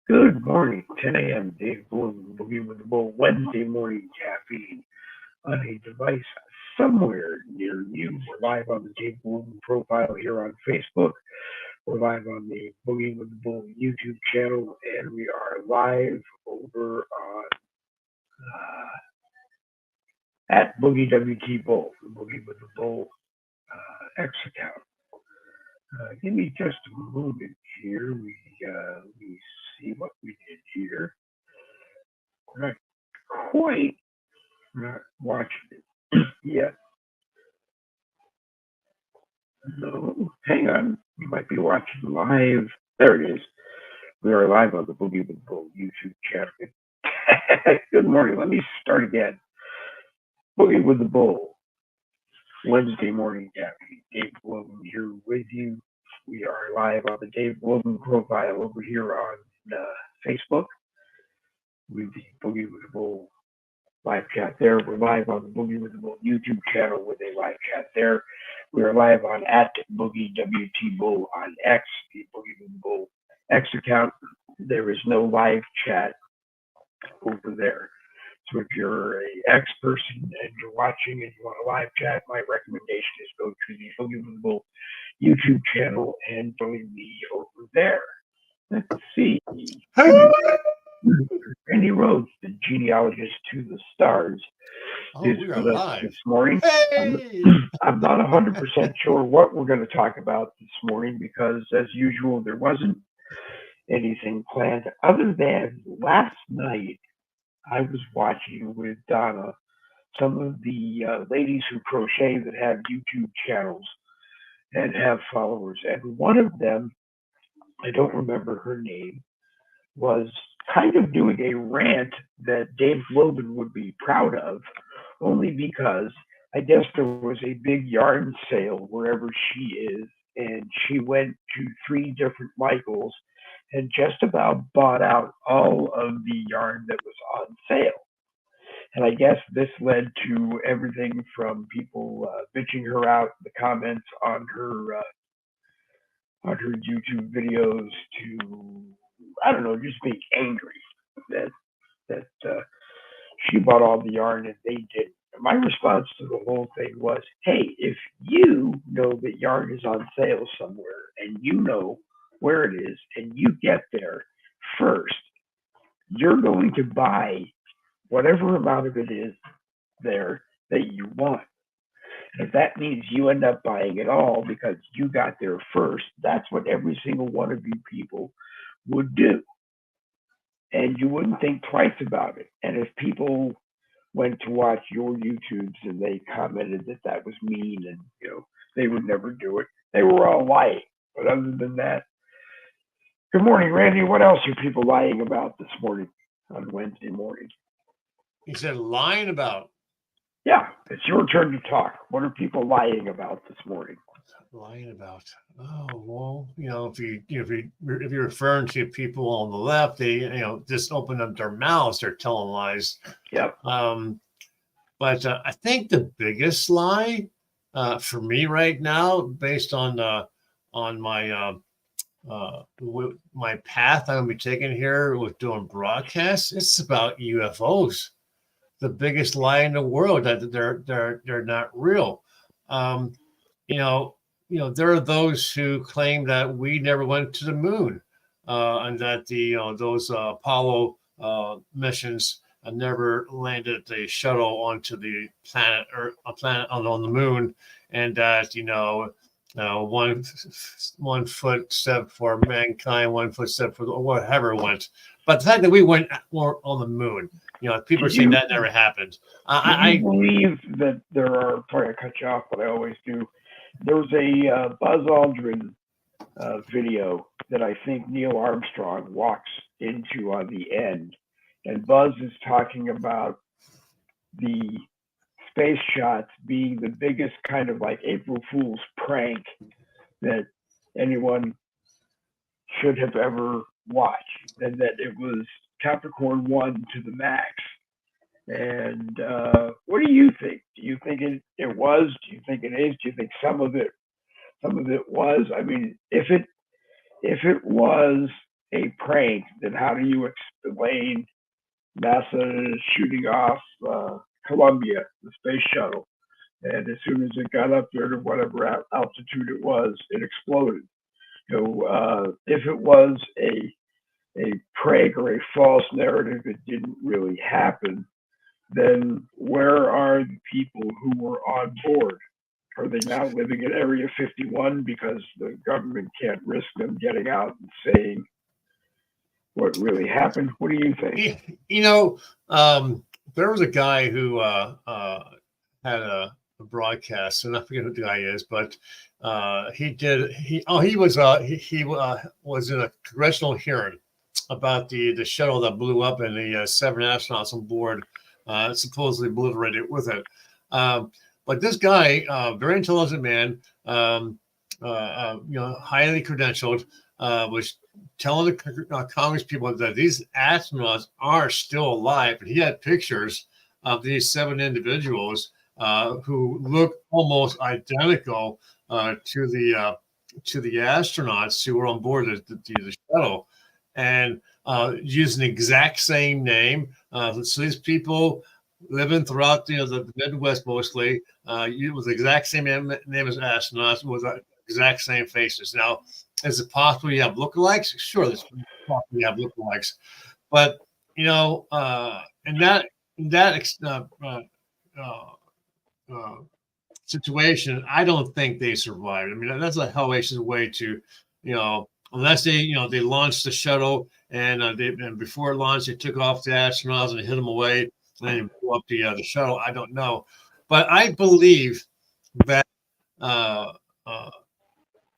Good morning, 10 a.m. Dave Bloom, Boogie with the Bull, Wednesday morning caffeine on a device somewhere near you. We're live on the Dave Bloom profile here on Facebook. We're live on the Boogie with the Bull YouTube channel, and we are live over on at Boogie WT Bull, the Boogie with the Bull X account. Give me just a moment here. We see what we did here. We're not quite not watching it yet. No, hang on. You might be watching live. There it is. We are live on the Boogie with the Bull YouTube channel. Good morning. Let me start again. Boogie with the Bull, Wednesday morning caffeine. Dave Bloom here with you. We are live on the Dave Bloom profile over here on Facebook with the Boogie with the Bull live chat there. We're live on the Boogie with the Bull YouTube channel with a live chat there. We are live on at Boogie WT Bull on X, the Boogie with the Bull X account. There is no live chat over there. So if you're a X person and you're watching and you want a live chat, my recommendation is go to the Boogie with the Bull YouTube channel and join me over there. Let's see. Randy Rhodes, the genealogist to the stars, is we are with us live this morning. Hey! I'm not 100% sure what we're going to talk about this morning because, as usual, there wasn't anything planned other than last night I was watching with Donna some of the ladies who crochet that have YouTube channels and have followers. And one of them, I don't remember her name, was kind of doing a rant that Dave Logan would be proud of, only because I guess there was a big yarn sale wherever she is, and she went to 3 different Michaels and just about bought out all of the yarn that was on sale. And I guess this led to everything from people bitching her out in the comments on her YouTube videos to, I don't know, just being angry that she bought all the yarn and they didn't. My response to the whole thing was, hey, if you know that yarn is on sale somewhere and you know where it is and you get there first, you're going to buy whatever amount of it is there that you want. If that means you end up buying it all because you got there first, that's what every single one of you people would do. And you wouldn't think twice about it. And if people went to watch your YouTubes and they commented that that was mean and, they would never do it, they were all lying. But other than that, good morning, Randy. What else are people lying about this morning on Wednesday morning? He said lying about. Yeah, it's your turn to talk. What are people lying about this morning? Lying about. Oh well, if you're referring to people on the left, they just open up their mouths, they're telling lies. Yep. But I think the biggest lie for me right now, based on my my path I'm gonna be taking here with doing broadcasts, it's about UFOs. The biggest lie in the world that they're not real. There are those who claim that we never went to the moon, and that those Apollo missions never landed the shuttle onto the planet or a planet on the moon, and that one footstep for mankind, one footstep for whatever it went. But the fact that we went on the moon, people are saying that never happened. I believe that there are. Sorry, I cut you off, but I always do. There was a Buzz Aldrin video that I think Neil Armstrong walks into on the end, and Buzz is talking about the space shots being the biggest kind of like April Fool's prank that anyone should have ever watched, and that it was Capricorn 1 to the max. And what do you think? Do you think it was? Do you think it is? Do you think some of it was? I mean, if it was a prank, then how do you explain NASA shooting off Columbia, the space shuttle? And as soon as it got up there to whatever altitude it was, it exploded. If it was a prank or a false narrative, it didn't really happen. Then where are the people who were on board? Are they now living in Area 51 because the government can't risk them getting out and saying what really happened? What do you think? There was a guy who had a broadcast, and I forget who the guy is, but he was in a congressional hearing about the shuttle that blew up and the 7 astronauts on board supposedly obliterated with it. But this guy, very intelligent man, highly credentialed, was telling the Congress people that these astronauts are still alive, and he had pictures of these 7 individuals who look almost identical to the astronauts who were on board the shuttle, and using the exact same name. So these people living throughout the Midwest mostly, with the exact same name as astronauts, with the exact same faces. Now, is it possible you have lookalikes? Sure, it's possible you have lookalikes, but in that situation, I don't think they survived. I mean, that's a hellacious way to, unless they launched the shuttle and before launch they took off the astronauts and hit them away and then blew up the shuttle. I don't know, but I believe that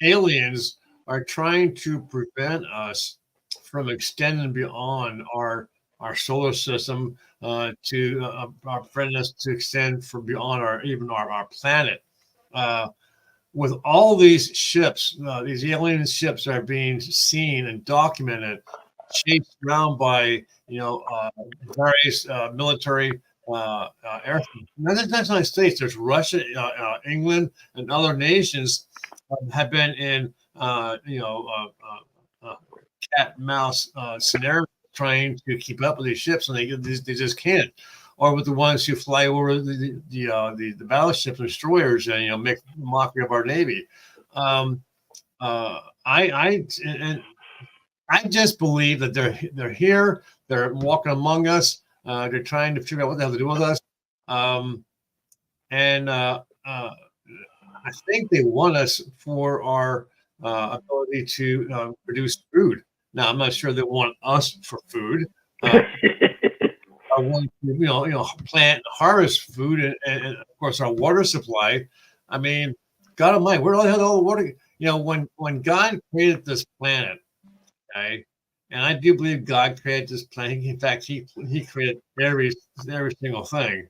aliens are trying to prevent us from extending beyond our solar system to prevent us to extend from beyond our planet. With all these ships, these alien ships are being seen and documented, chased around by various military aircraft. Not just the United States. There's Russia, England, and other nations have been in cat and mouse scenario trying to keep up with these ships, and they just can't. Or with the ones who fly over the battleships and destroyers and make mockery of our navy. I just believe that they're here. They're walking among us. They're trying to figure out what the hell to do with us. I think they want us for our ability to produce food. Now, I'm not sure they want us for food. I want to, plant, harvest food, and of course our water supply. I mean, God Almighty, where the hell all the water? When God created this planet, okay, and I do believe God created this planet. In fact, He created every single thing.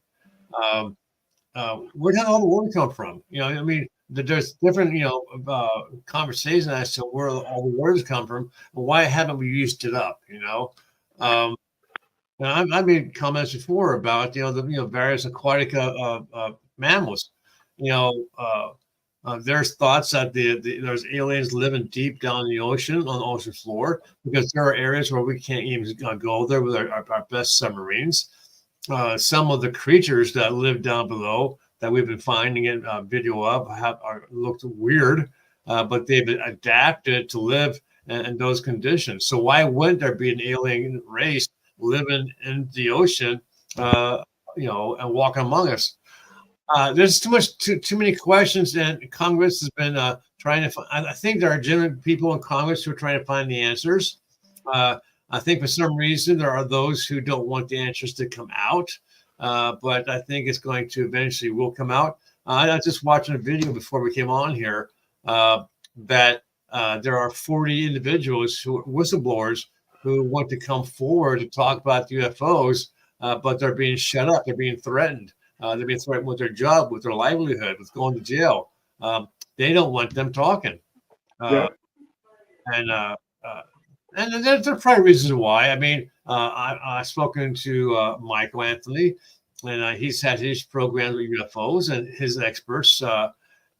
Where did all the water come from? I mean, there's different, conversations as to where all the waters come from and why haven't we used it up? And I made comments before about the various aquatic mammals. There's thoughts that there's aliens living deep down in the ocean, on the ocean floor, because there are areas where we can't even go there with our best submarines. Some of the creatures that live down below that we've been finding a video of looked weird, but they've adapted to live in those conditions. So why wouldn't there be an alien race living in the ocean, and walking among us? There's too many questions, and Congress has been trying to. I think there are genuine people in Congress who are trying to find the answers. I think for some reason there are those who don't want the answers to come out, but I think it's going to eventually will come out. I was just watching a video before we came on here that there are 40 individuals who are whistleblowers who want to come forward to talk about UFOs, but they're being shut up. They're being threatened. They're being threatened with their job, with their livelihood, with going to jail. They don't want them talking. And there's probably reasons why. I mean, I've spoken to Michael Anthony, and he's had his programs with UFOs and his experts.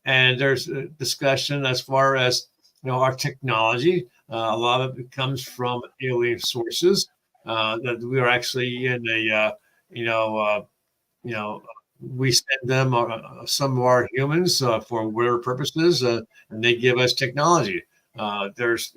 And there's a discussion as far as our technology. A lot of it comes from alien sources. That we are actually in a, you know, we send them some of our humans for whatever purposes, and they give us technology. There's,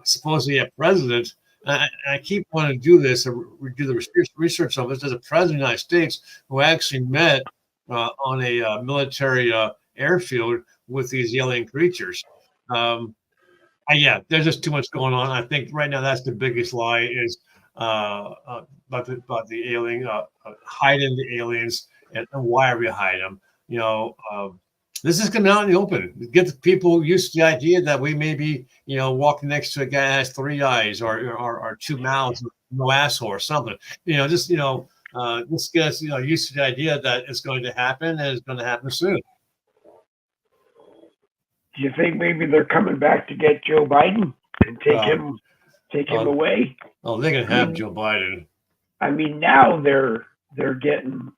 supposedly a president. I keep wanting to do this, do the research of it. There's a president of the United States who actually met on a military airfield with these alien creatures. Um, yeah, there's just too much going on. I think right now that's the biggest lie is about the alien hiding the aliens and why are we hiding them? This is coming out in the open. Get the people used to the idea that we may be, walking next to a guy that has three eyes or two mouths, no asshole or something. Just get us, used to the idea that it's going to happen and it's going to happen soon. Do you think maybe they're coming back to get Joe Biden and take Uh, him away? oh, they can have Joe Biden. I mean, now they're getting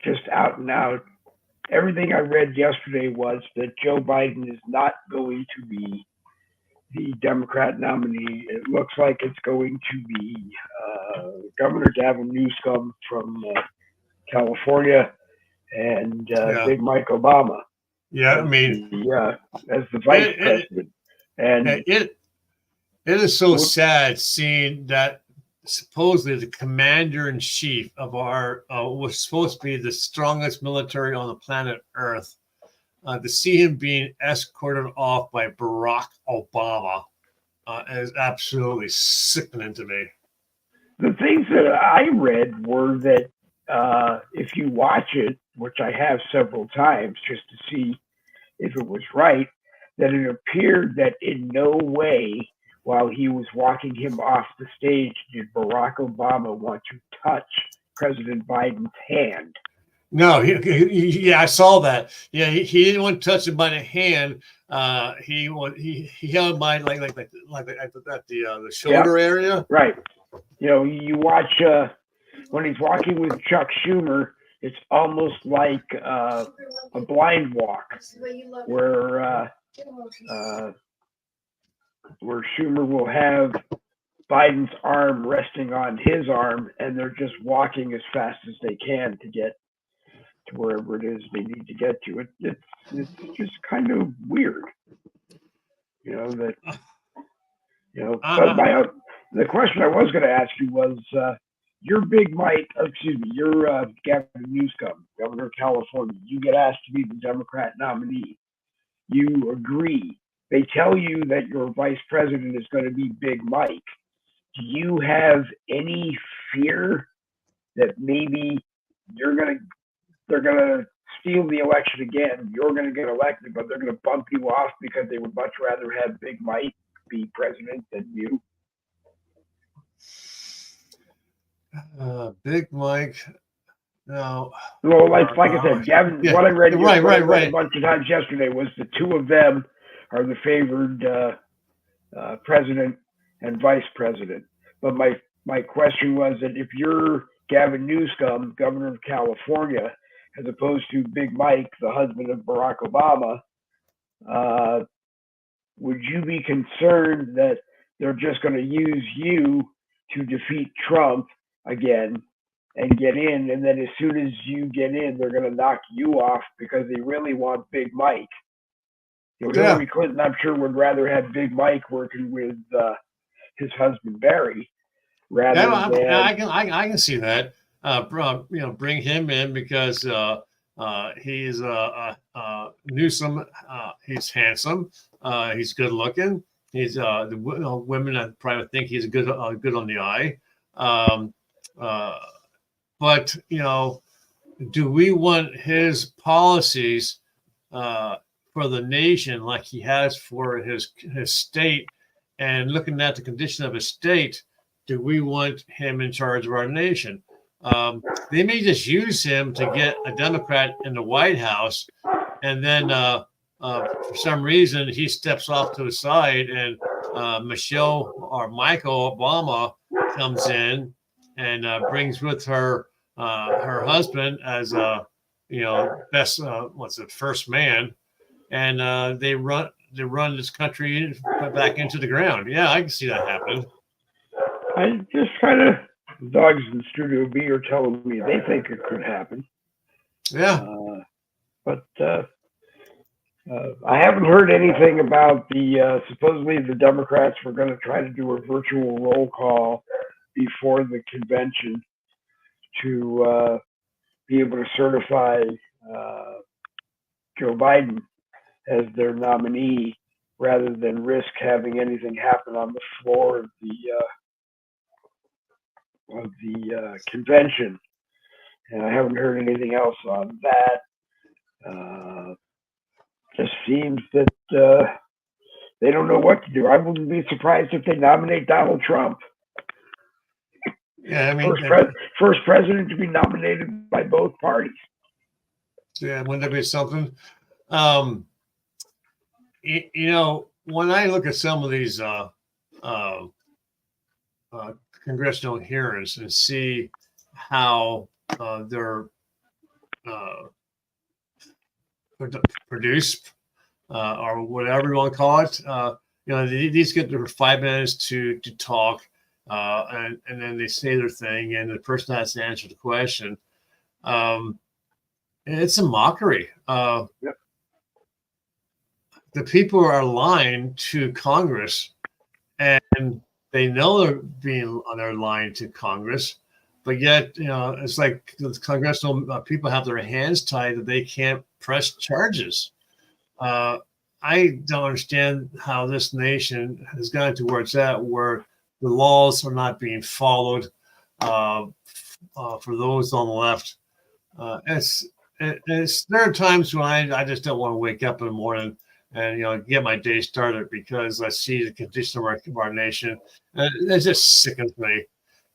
just out and out. Everything I read yesterday was that Joe Biden is not going to be the Democrat nominee. It looks like it's going to be Governor Gavin Newsom from California and Yeah. Big Mike Obama. Yeah, I mean, as the vice president. And it is so sad seeing that supposedly the commander in chief of our was supposed to be the strongest military on the planet Earth. To see him being escorted off by Barack Obama is absolutely sickening to me. The things that I read were that if you watch it, which I have several times just to see if it was right, that it appeared that in no way while he was walking him off the stage did Barack Obama want to touch President Biden's hand. No, I saw that. Yeah, he didn't want to touch him by the hand. He held him by like at the shoulder area. Right. You watch when he's walking with Chuck Schumer, it's almost like a blind walk, where Schumer will have Biden's arm resting on his arm, and they're just walking as fast as they can to get to wherever it is they need to get to. It's just kind of weird, that. But the question I was going to ask you was, you're Gavin Newsom, governor of California. You get asked to be the Democrat nominee. You agree. They tell you that your vice president is going to be Big Mike. Do you have any fear that maybe they're going to steal the election again? You're going to get elected, but they're going to bump you off because they would much rather have Big Mike be president than you? Big Mike. No. Well, like I said, Gavin. Yeah. What I read, right. A bunch of times yesterday was the two of them are the favored president and vice president. But my question was that if you're Gavin Newsom, governor of California, as opposed to Big Mike, the husband of Barack Obama, would you be concerned that they're just going to use you to defeat Trump again and get in, and then as soon as you get in, they're going to knock you off because they really want Big Mike? Hillary Clinton, I'm sure, would rather have Big Mike working with his husband Barry rather than. I can see that. Bring him in because he's Newsom. He's handsome. He's good looking. He's the women I probably think he's good on the eye. But do we want his policies for the nation like he has for his state? And looking at the condition of his state, do we want him in charge of our nation? They may just use him to get a Democrat in the White House, and then for some reason he steps off to the side, and Michelle or Michael Obama comes in and brings with her her husband as best first man, and they run to run this country back into the ground. Yeah, I can see that happening. I just kind of dogs in Studio B are telling me they think it could happen. Yeah. But I haven't heard anything about the supposedly the Democrats were going to try to do a virtual roll call before the convention to be able to certify Joe Biden as their nominee rather than risk having anything happen on the floor of the convention. And I haven't heard anything else on that. Just seems that they don't know what to do. I wouldn't be surprised if they nominate Donald Trump. Yeah, I mean, first president to be nominated by both parties. Yeah, wouldn't that be something? When I look at some of these congressional hearings and see how they're produced or whatever you want to call it, these get their 5 minutes to talk, and then they say their thing, and the person has to answer the question. It's a mockery. Yep. The people are lying to Congress, and they know they're lying to Congress, but yet, it's like the congressional people have their hands tied that they can't press charges. I don't understand how this nation has gotten to where it's at, where the laws are not being followed for those on the left. There are times when I just don't want to wake up in the morning and get my day started because I see the condition of our nation. It just sickens me.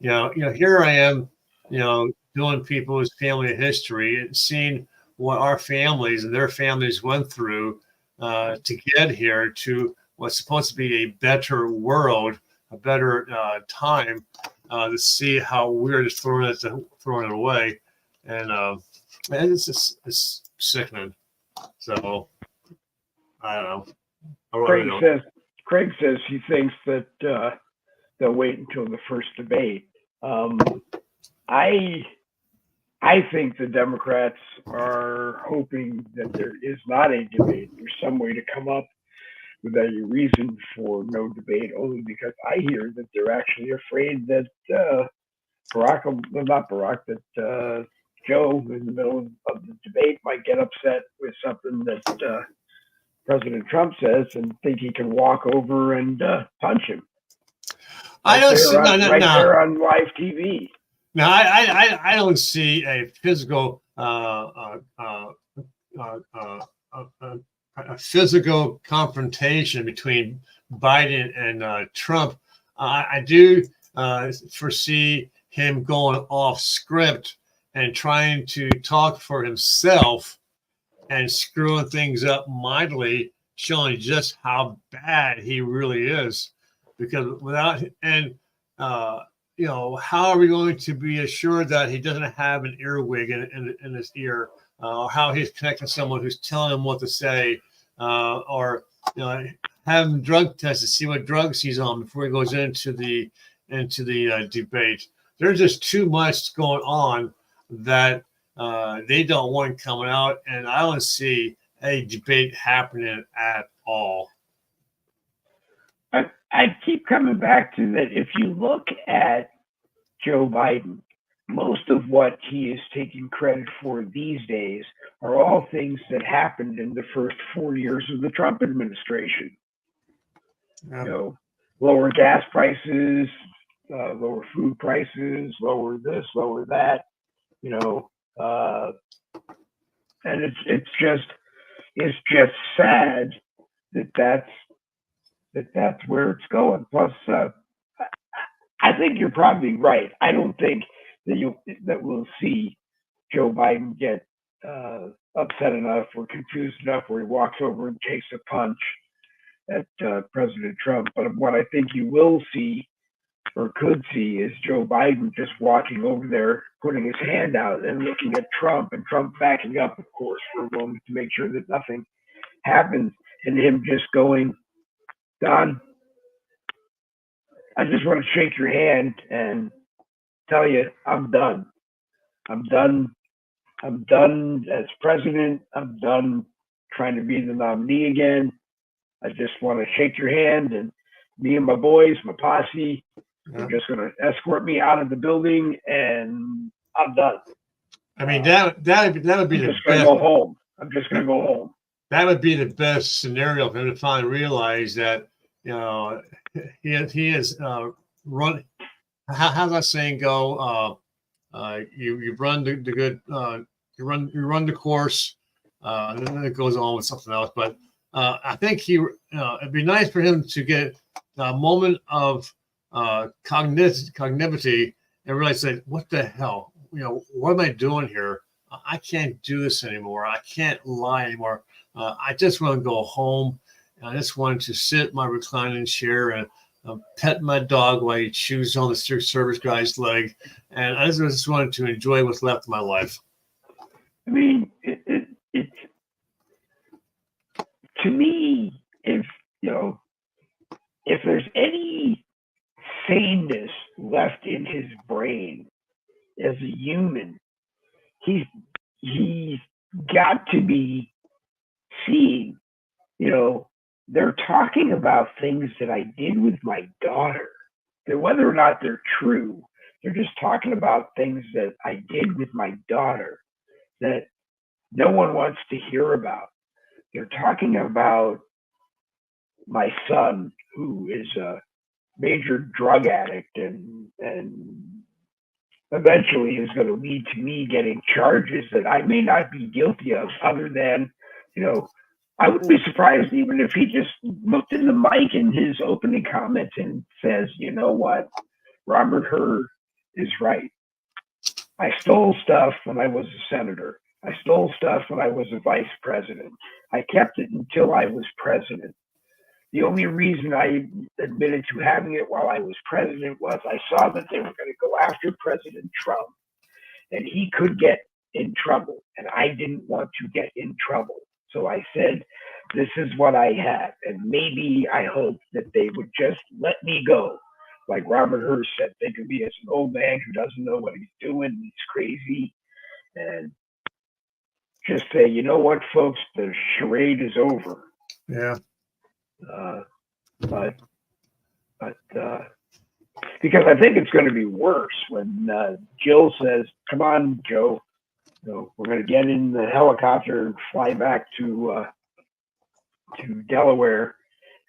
Here I am, doing people's family history and seeing what our families and their families went through to get here to what's supposed to be a better world, a better time, to see how we're just throwing it away, and it's sickening. So I don't know. Craig says he thinks that they'll wait until the first debate. I think the Democrats are hoping that there is not a debate. There's some way to come up with a reason for no debate, only because I hear that they're actually afraid that Joe, in the middle of the debate, might get upset with something that President Trump says and think he can walk over and punch him. I don't see there on live TV. No, I don't see a physical a physical confrontation between Biden and Trump. I do foresee him going off script and trying to talk for himself and screwing things up mightily, showing just how bad he really is. Because how are we going to be assured that he doesn't have an earwig in his ear, or how he's connecting someone who's telling him what to say, or have him drug test to see what drugs he's on before he goes into the debate. There's just too much going on that they don't want coming out, and I don't see a debate happening at all. I keep coming back to that. If you look at Joe Biden, most of what he is taking credit for these days are all things that happened in the first 4 years of the Trump administration. Yeah. Lower gas prices, lower food prices, lower this, lower that. And it's just sad that's where it's going. Plus, I think you're probably right. I don't think that we'll see Joe Biden get upset enough or confused enough where he walks over and takes a punch at President Trump. But what I think you will see or could see is Joe Biden just walking over there, putting his hand out and looking at Trump, and Trump backing up, of course, for a moment to make sure that nothing happens. and him just going, Don, I just want to shake your hand and tell you I'm done. I'm done. I'm done as president. I'm done trying to be the nominee again. I just want to shake your hand, and me and my boys, my posse, are just going to escort me out of the building, and I'm done. I mean, that would be I'm the just going to best. go home. I'm just going to go home. That would be the best scenario for him to finally realize that, you know, he is run. How's that saying go? You run the good you run the course, and then it goes on with something else. But I think it'd be nice for him to get a moment of cognitivity and realize that, what the hell, what am I doing here? I can't do this anymore. I can't lie anymore. I just want to go home. I just wanted to sit in my reclining chair and pet my dog while he chews on the service guy's leg. And I just wanted to enjoy what's left of my life. I mean, it's to me, if there's any saneness left in his brain as a human, he's got to be seeing, they're talking about things that I did with my daughter. That whether or not they're true, they're just talking about things that I did with my daughter that no one wants to hear about. They're talking about my son, who is a major drug addict and eventually is going to lead to me getting charges that I may not be guilty of, other than, I wouldn't be surprised even if he just looked in the mic in his opening comments and says, you know what, Robert Hur is right. I stole stuff when I was a senator. I stole stuff when I was a vice president. I kept it until I was president. The only reason I admitted to having it while I was president was I saw that they were going to go after President Trump, and he could get in trouble, and I didn't want to get in trouble. So I said, this is what I have, and maybe I hope that they would just let me go. Like Robert Hur said, think of me as an old man who doesn't know what he's doing, he's crazy, and just say, you know what, folks, the charade is over. Yeah. But because I think it's going to be worse when Jill says, come on, Joe, we're going to get in the helicopter and fly back to Delaware,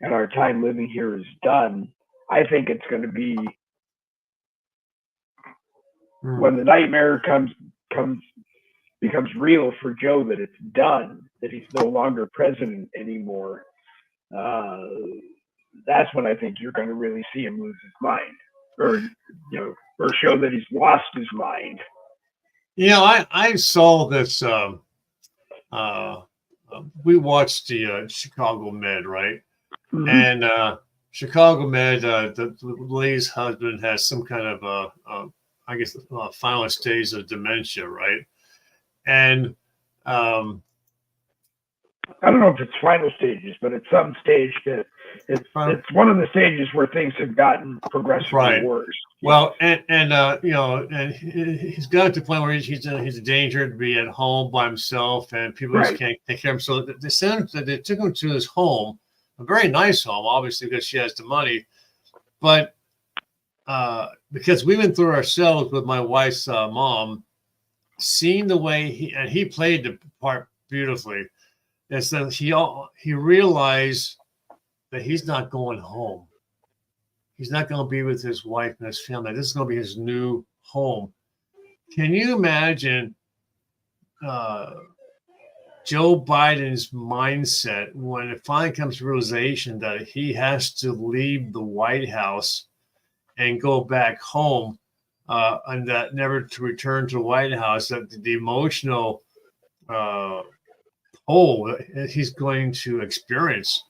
and our time living here is done. I think it's going to be when the nightmare becomes real for Joe, that it's done, that he's no longer president anymore. That's when I think you're going to really see him lose his mind, or show that he's lost his mind. I saw this. We watched the Chicago Med, right? Mm-hmm. And Chicago Med, the lady's husband has some kind of I guess final stage of dementia, right? And I don't know if it's final stages, but at some stage that it's one of the stages where things have gotten progressively worse. Well, and he's got to the point where he's a danger to be at home by himself, and people just can't take care of him. So they took him to his home, a very nice home, obviously because she has the money, but because we went through ourselves with my wife's mom, seeing the way he played the part beautifully. And so he realized that he's not going home. He's not going to be with his wife and his family. This is going to be his new home. Can you imagine Joe Biden's mindset when it finally comes to realization that he has to leave the White House and go back home, and that never to return to the White House, that the emotional he's going to experience.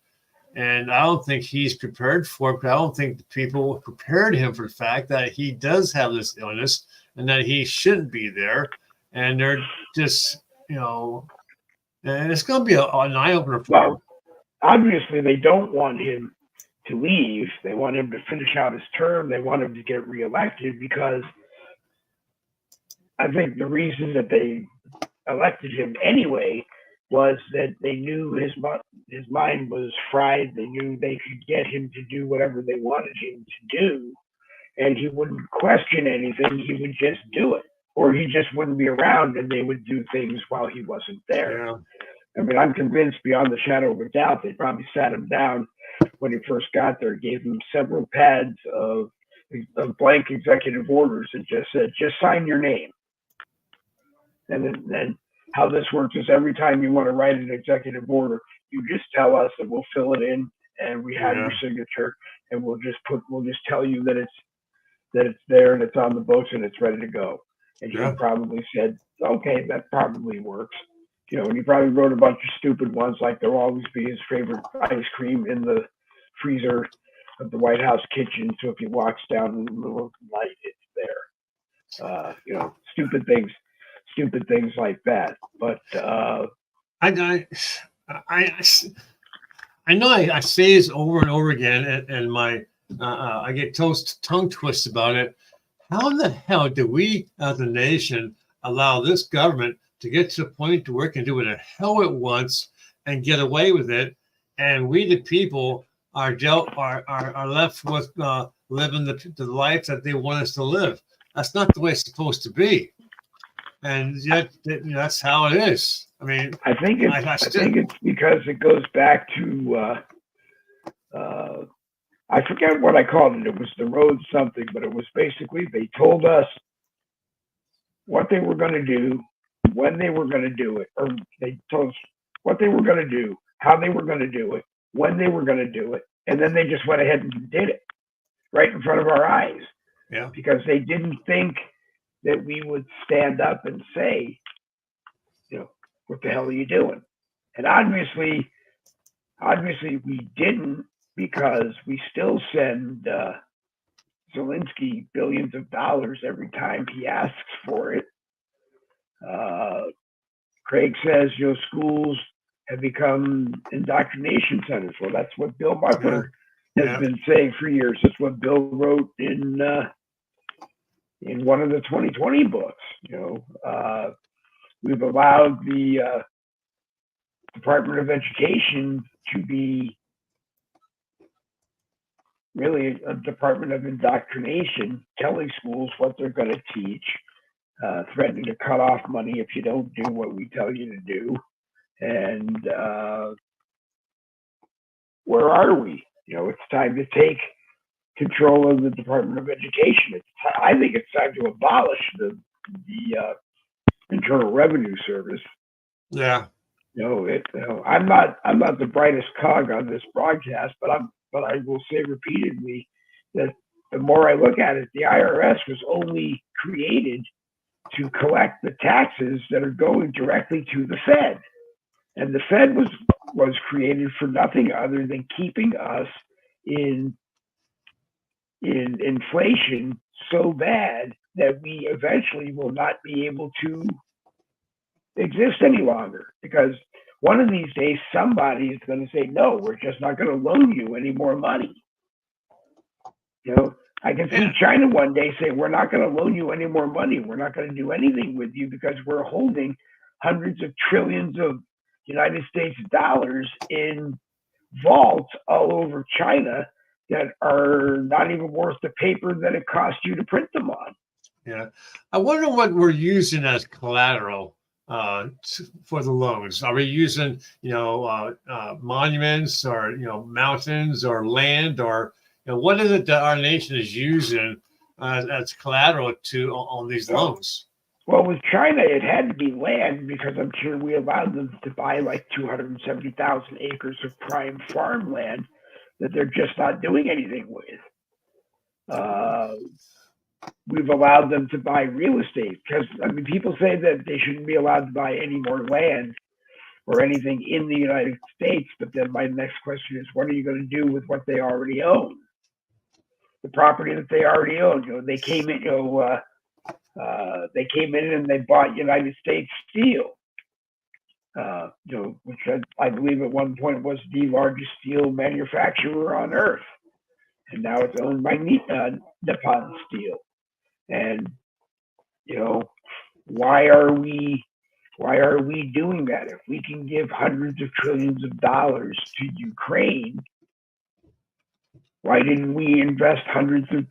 And I don't think he's prepared for it, but I don't think the people prepared him for the fact that he does have this illness and that he shouldn't be there. And they're just, and it's going to be an eye-opener for him. obviously they don't want him to leave. They want him to finish out his term. They want him to get reelected because I think the reason that they elected him anyway was that they knew his mind was fried. They knew they could get him to do whatever they wanted him to do, and he wouldn't question anything. He would just do it, or he just wouldn't be around, and they would do things while he wasn't there. Yeah. I mean, I'm convinced beyond the shadow of a doubt they probably sat him down when he first got there, gave him several pads of blank executive orders, and just said, "Just sign your name." And then how this works is every time you want to write an executive order, you just tell us and we'll fill it in and we have your Yeah. signature and we'll just tell you that it's there and it's on the books and it's ready to go. And he Yeah. probably said, okay, that probably works. And he probably wrote a bunch of stupid ones like there'll always be his favorite ice cream in the freezer of the White House kitchen. So if he walks down in the middle of the night, it's there. Stupid things like that. But I, I, I know I say this over and over again, and I get tongue twisted about it. How in the hell do we, as a nation, allow this government to get to the point to where it can do what the hell it wants and get away with it, and we, the people, are left with living the life that they want us to live? That's not the way it's supposed to be, and yet that's how it is. I mean, I think it's I I still, think it's because it goes back to uh, I forget what I called it. It was the road something, but it was basically they told us what they were going to do, when they were going to do it, or they told us what they were going to do, how they were going to do it, when they were going to do it, and then they just went ahead and did it right in front of our eyes yeah. because they didn't think that we would stand up and say, what the hell are you doing? And obviously we didn't because we still send Zelensky billions of dollars every time he asks for it. Uh, Craig says, schools have become indoctrination centers. Well, that's what Bill Yeah. Buckler has Yeah. been saying for years. That's what Bill wrote in one of the 2020 books. We've allowed the Department of Education to be really a department of indoctrination, telling schools what they're going to teach, threatening to cut off money if you don't do what we tell you to do. And where are we? It's time to take control of the Department of Education. I think it's time to abolish the Internal Revenue Service. Yeah. I'm not the brightest cog on this broadcast, but I will say repeatedly that the more I look at it, the IRS was only created to collect the taxes that are going directly to the Fed, and the Fed was created for nothing other than keeping us in inflation so bad that we eventually will not be able to exist any longer because one of these days somebody is going to say, no, we're just not going to loan you any more money. I can see Yeah. China one day say, we're not going to loan you any more money. We're not going to do anything with you because we're holding hundreds of trillions of United States dollars in vaults all over China that are not even worth the paper that it cost you to print them on. Yeah. I wonder what we're using as collateral for the loans. Are we using, monuments or, mountains or land or, what is it that our nation is using as collateral on these loans? Well, with China, it had to be land because I'm sure we allowed them to buy like 270,000 acres of prime farmland that they're just not doing anything with. We've allowed them to buy real estate because people say that they shouldn't be allowed to buy any more land or anything in the United States. But then my next question is, what are you going to do with what they already own? The property that they already own. They came in. They came in and they bought United States Steel. which I believe at one point was the largest steel manufacturer on earth, and now it's owned by Nippon Steel. And you know, why are we doing that? If we can give hundreds of trillions of dollars to Ukraine, why didn't we invest hundreds of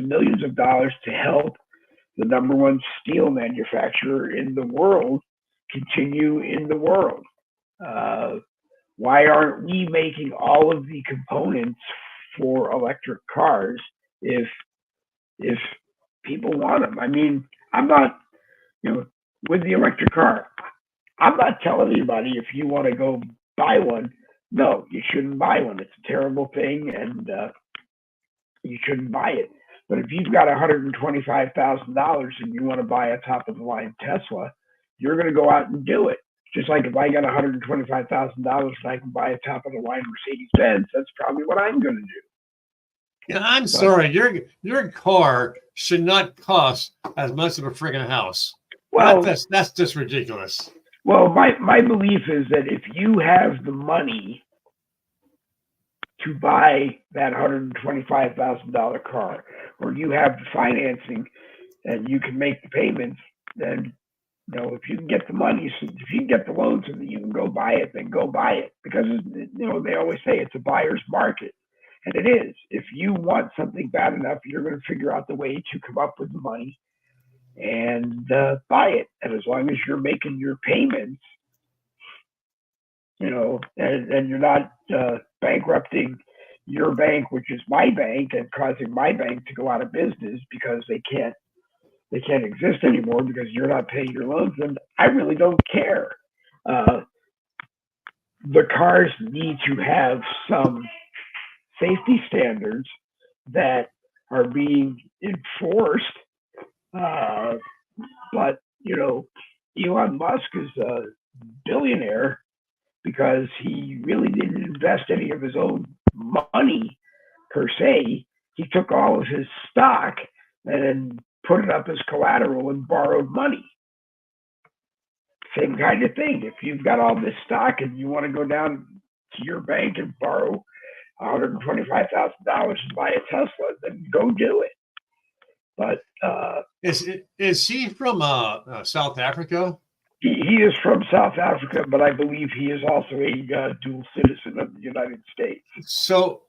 millions of dollars to help the number one steel manufacturer in the world continue in the world? Why aren't we making all of the components for electric cars if people want them? I mean, I'm not, with the electric car, I'm not telling anybody if you want to go buy one. No, you shouldn't buy one. It's a terrible thing, and you shouldn't buy it. But if you've got $125,000 and you want to buy a top of the line Tesla, you're going to go out and do it. Just like if I got $125,000 and I can buy a top of the line Mercedes Benz, that's probably what I'm going to do. Yeah, I'm sorry. Your car should not cost as much of a friggin' house. Well, that's just ridiculous. Well, my belief is that if you have the money to buy that $125,000 car, or you have the financing and you can make the payments, then if you can get the money, if you can get the loan so that you can go buy it, then go buy it. Because they always say it's a buyer's market, and it is. If you want something bad enough, you're going to figure out the way to come up with the money and buy it. And as long as you're making your payments, and you're not bankrupting your bank, which is my bank, and causing my bank to go out of business because they can't exist anymore because you're not paying your loans, then I really don't care. The cars need to have some safety standards that are being enforced. But Elon Musk is a billionaire because he really didn't invest any of his own money per se. He took all of his stock and put it up as collateral and borrowed money. Same kind of thing. If you've got all this stock and you want to go down to your bank and borrow $125,000 and buy a Tesla, then go do it. But is he from South Africa? He is from South Africa, but I believe he is also a dual citizen of the United States. So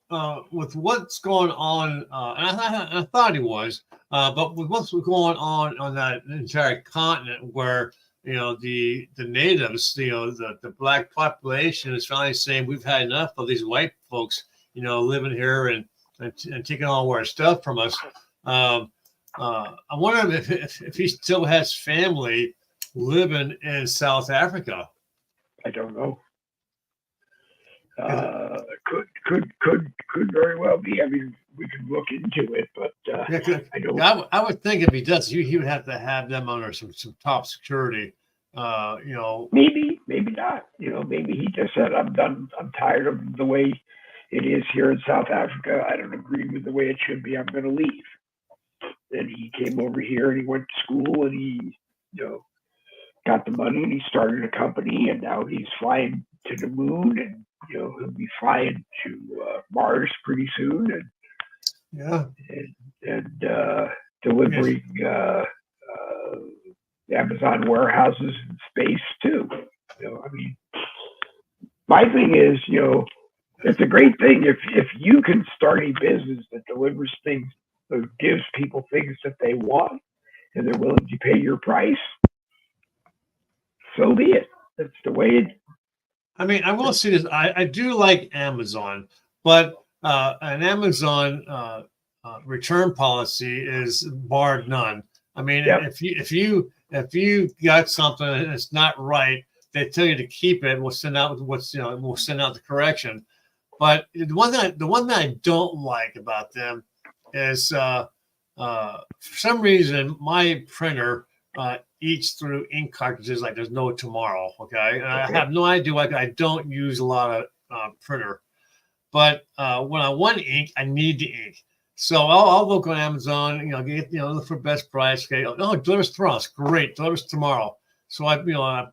with what's going on, and I thought he was, but with what's going on that entire continent, where the natives, the black population is finally saying we've had enough of these white folks, living here and taking all our stuff from us. I wonder if he still has family living in South Africa. I don't know. Could very well be. I mean, we could look into it, but I don't. I would think if he does, he would have to have them under some top security. Maybe not. Maybe he just said, "I'm done. I'm tired of the way it is here in South Africa. I don't agree with the way it should be. I'm going to leave." And he came over here and he went to school and he, got the money and he started a company, and now he's flying to the moon, and he'll be flying to Mars pretty soon, and delivering Amazon warehouses in space too. I mean, my thing is, it's a great thing if you can start a business that delivers things, that gives people things that they want, and they're willing to pay your price. So be it. That's the way it. I mean, I will say this. I do like Amazon, but an Amazon return policy is barred none. I mean, if you got something and it's not right, they tell you to keep it. We'll send out we'll send out the correction. But the one that I don't like about them is for some reason my printer eats through ink cartridges like there's no tomorrow. Okay, and I have no idea why. I don't use a lot of printer, but when I want ink, I need the ink. So I'll look on Amazon, get look for best price. Okay, delivers tomorrow. It's great, delivers tomorrow. So I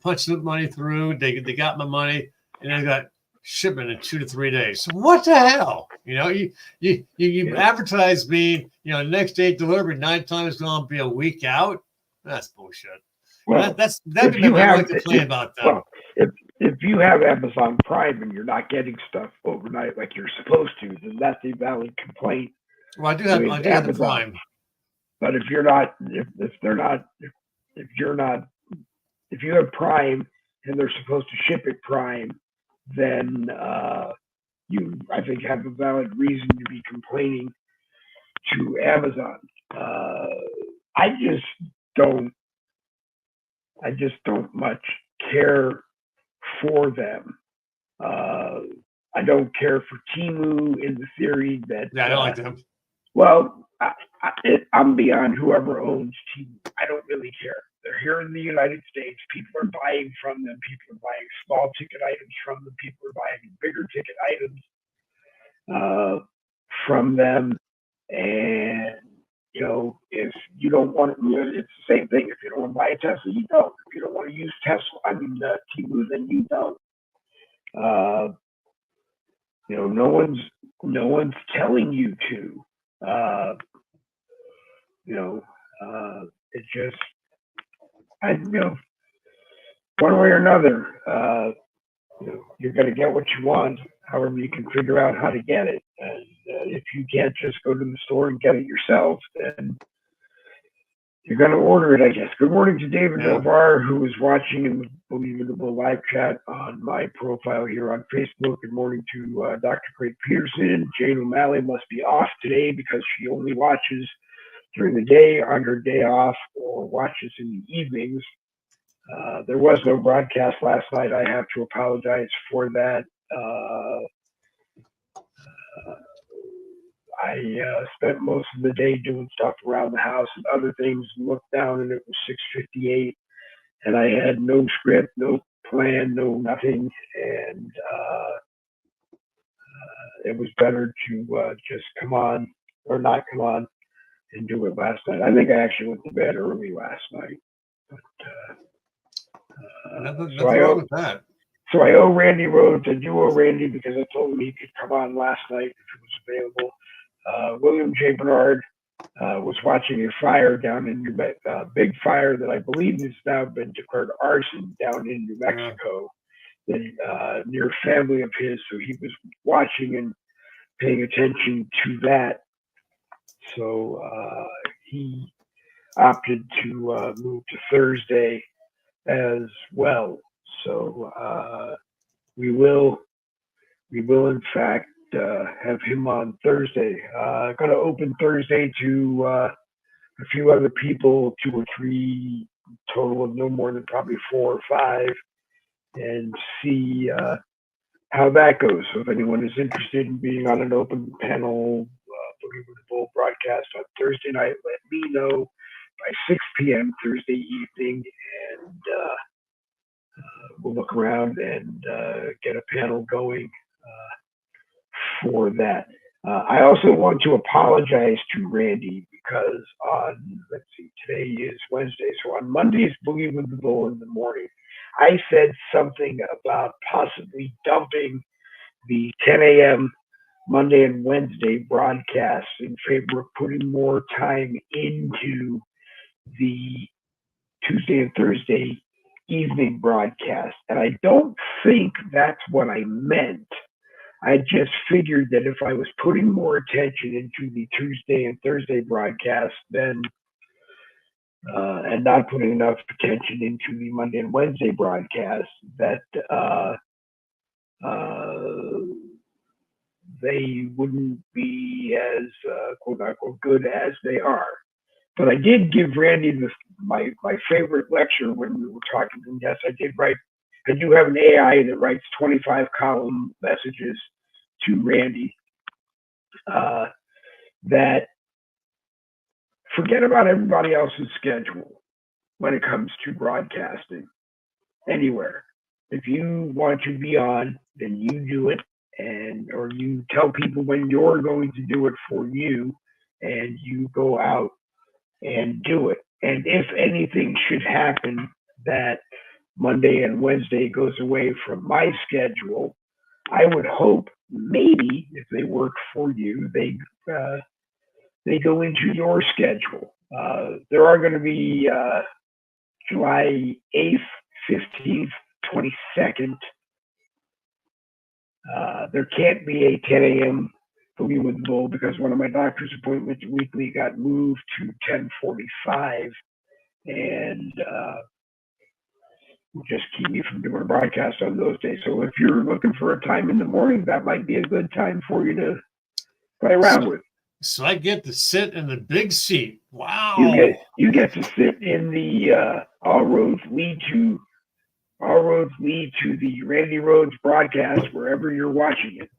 punched the money through. They got my money, and I got shipment in 2 to 3 days. So what the hell? You advertise me, next day delivery. 9 times going to be a week out. That's bullshit. Well, That'd if be you my have, only complaint about them. well, if you have Amazon Prime and you're not getting stuff overnight like you're supposed to, then that's a valid complaint Well, I do with have the Amazon. Prime. But if you're not, if they're not, if you're not, if you have Prime and they're supposed to ship it Prime, then you, I think, have a valid reason to be complaining to Amazon. I just don't, I just don't much care for them. I don't care for Timu in the theory that, Yeah, I don't like them. well, I'm beyond whoever owns Timu. I don't really care. They're here in the United States. People are buying from them. People are buying small ticket items from them. People are buying bigger ticket items from them. And, if you don't want to, it's the same thing. If you don't want to buy a Tesla, you don't. If you don't want to use Timu, then you don't. No one's telling you to. It's just, one way or another, you're going to get what you want, however you can figure out how to get it. And if you can't just go to the store and get it yourself, then you're going to order it, I guess. Good morning to David Novar, who is watching in the Believable live chat on my profile here on Facebook. Good morning to Dr. Craig Peterson. Jane O'Malley must be off today because she only watches during the day on her day off or watches in the evenings. There was no broadcast last night. I have to apologize for that. I spent most of the day doing stuff around the house and other things. Looked down and it was 6:58, and I had no script, no plan, no nothing, and it was better to just come on or not come on and do it last night. I think I actually went to bed early last night. But, nothing wrong with that. So I owe Randy Rhodes. I do owe Randy because I told him he could come on last night if it was available. William J. Bernard was watching a fire down in New Mexico, big fire that I believe has now been declared arson down in New Mexico, near a family of his. So he was watching and paying attention to that. So he opted to move to Thursday as well. So we will in fact have him on Thursday. Going to open Thursday to a few other people, 2 or 3 total of no more than probably 4 or 5, and see how that goes. So if anyone is interested in being on an open panel Boogie with the Bull broadcast on Thursday night, let me know by 6 p.m. Thursday evening, and we'll look around and get a panel going for that. I also want to apologize to Randy because today is Wednesday. So on Monday's Boogie with the Bull in the morning, I said something about possibly dumping the 10 a.m. Monday and Wednesday broadcasts in favor of putting more time into the Tuesday and Thursday evening broadcast. And I don't think that's what I meant. I just figured that if I was putting more attention into the Tuesday and Thursday broadcast, then and not putting enough attention into the Monday and Wednesday broadcast, that they wouldn't be as quote unquote good as they are. But I did give Randy my favorite lecture when we were talking. And yes, I did write. I do have an AI that writes 25 column messages to Randy that forget about everybody else's schedule when it comes to broadcasting anywhere. If you want to be on, then you do it, or you tell people when you're going to do it for you, and you go out and do it. And if anything should happen that Monday and Wednesday goes away from my schedule. I would hope maybe if they work for you, they go into your schedule. There are going to be July 8th, 15th, 22nd. There can't be a 10 a.m. Boogie with the Bull because one of my doctor's appointments weekly got moved to 10:45, and just keep me from doing a broadcast on those days. So if you're looking for a time in the morning, that might be a good time for you to play around with. So I get to sit in the big seat. Wow! You get to sit in the all roads lead to the Randy Rhodes broadcast wherever you're watching it.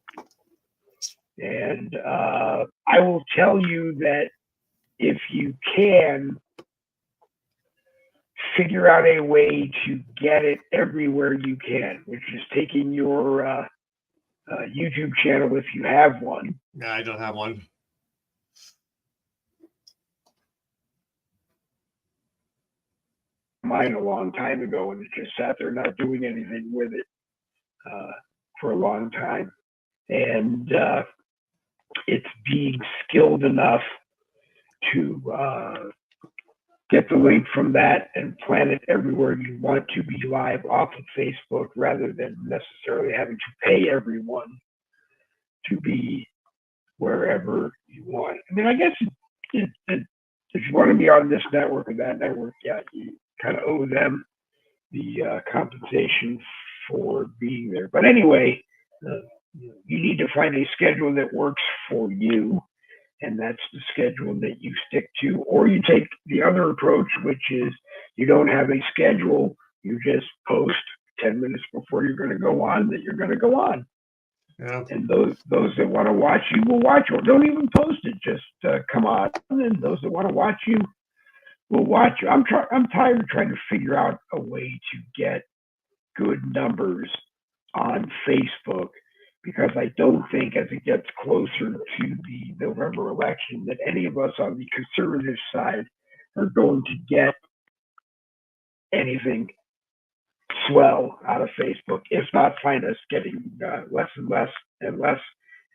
And I will tell you that if you can figure out a way to get it everywhere you can, which is taking your YouTube channel if you have one. No, I don't have one. Mine a long time ago, and it just sat there not doing anything with it for a long time. And it's being skilled enough to get the link from that and plant it everywhere you want to be live off of Facebook rather than necessarily having to pay everyone to be wherever you want. I mean, I guess if you want to be on this network or that network, yeah, you kind of owe them the compensation for being there. But anyway, you need to find a schedule that works for you, and that's the schedule that you stick to. Or you take the other approach, which is you don't have a schedule, you just post 10 minutes before you're going to go on that you're going to go on. Yeah. And those that want to watch you will watch, or don't even post it, just come on, and those that want to watch you will watch you. I'm tired of trying to figure out a way to get good numbers on Facebook, because I don't think as it gets closer to the November election that any of us on the conservative side are going to get anything swell out of Facebook, if not find us getting less and less and less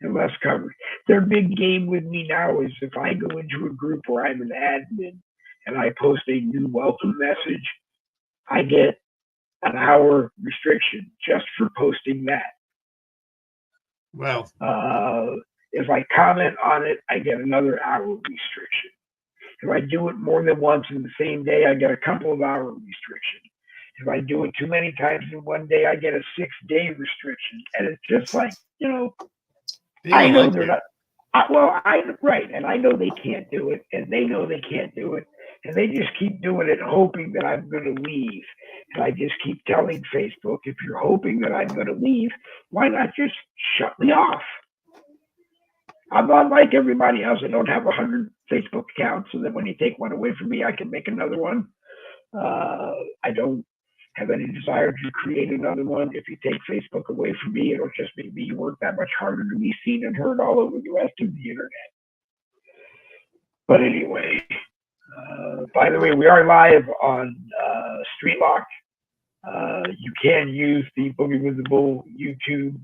and less coverage. Their big game with me now is if I go into a group where I'm an admin and I post a new welcome message, I get an hour restriction just for posting that. Well, if I comment on it, I get another hour restriction. If I do it more than once in the same day, I get a couple of hour restriction. If I do it too many times in one day, I get a 6-day restriction. And it's just like, I know they're not. Right. And I know they can't do it, and they know they can't do it. And they just keep doing it, hoping that I'm going to leave. And I just keep telling Facebook, if you're hoping that I'm going to leave, why not just shut me off? I'm not like everybody else. I don't have 100 Facebook accounts, so that when you take one away from me, I can make another one. I don't have any desire to create another one. If you take Facebook away from me, it'll just make me work that much harder to be seen and heard all over the rest of the internet. But anyway, by the way, we are live on Streetlock. You can use the Boogie with the Bull YouTube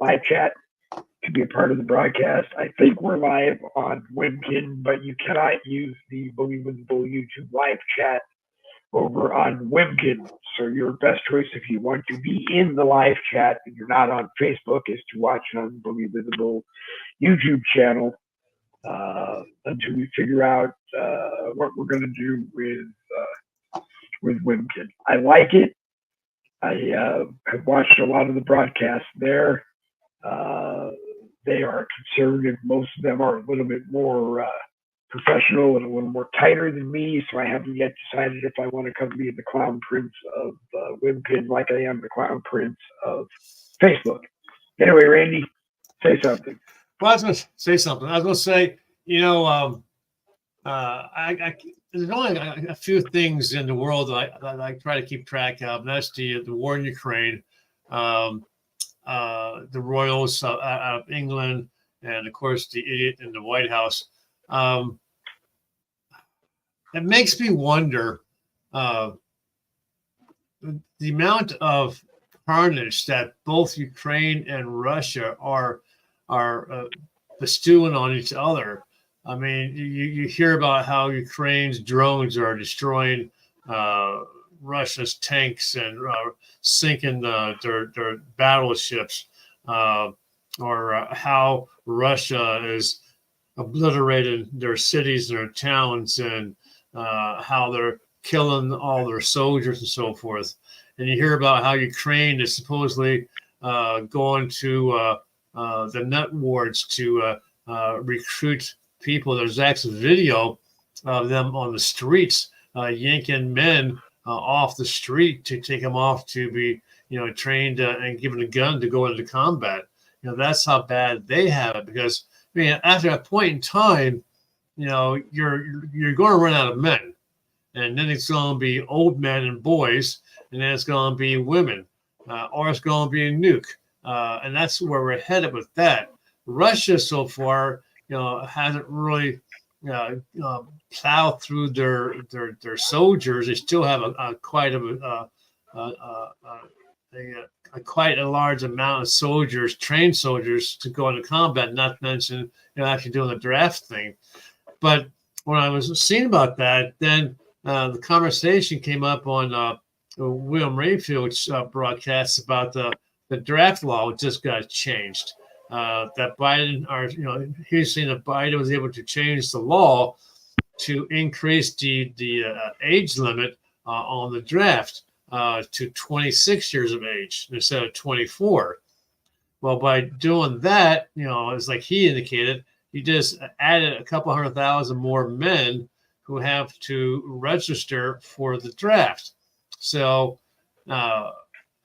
live chat to be a part of the broadcast. I think we're live on Webkin, but you cannot use the Boogie with the Bull YouTube live chat over on Webkin. So your best choice if you want to be in the live chat and you're not on Facebook is to watch it on the Boogie with the Bull YouTube channel until we figure out what we're going to do with Webkin. I like it. I have watched a lot of the broadcasts there. They are conservative. Most of them are a little bit more professional and a little more tighter than me, so I haven't yet decided if I want to come be the clown prince of Webkin like I am the clown prince of Facebook. Anyway, Randy, say something. Well, I was going to say something. I was going to say, there's only a few things in the world that I try to keep track of, and that's the war in Ukraine, the royals out of England, and of course the idiot in the White House. It makes me wonder uh, the amount of carnage that both Ukraine and Russia are bestowing on each other. I mean, you hear about how Ukraine's drones are destroying Russia's tanks and sinking their battleships, or how Russia is obliterating their cities and their towns, and how they're killing all their soldiers and so forth. And you hear about how Ukraine is supposedly going to the nut wards to recruit people. There's actually video of them on the streets yanking men off the street to take them off to be, trained and given a gun to go into combat. That's how bad they have it. Because I mean, after a point in time, you're going to run out of men, and then it's going to be old men and boys, and then it's going to be women, or it's going to be a nuke, and that's where we're headed with that. Russia so far, hasn't really plowed through their soldiers. They still have quite a large amount of soldiers, trained soldiers, to go into combat. Not to mention, actually doing the draft thing. But when I was seeing about that, then the conversation came up on William Rayfield's broadcast about the draft law just got changed. That Biden, he's saying that Biden was able to change the law to increase the age limit on the draft to 26 years of age instead of 24. Well, by doing that, it's like he indicated, he just added a couple 100,000 more men who have to register for the draft. So, and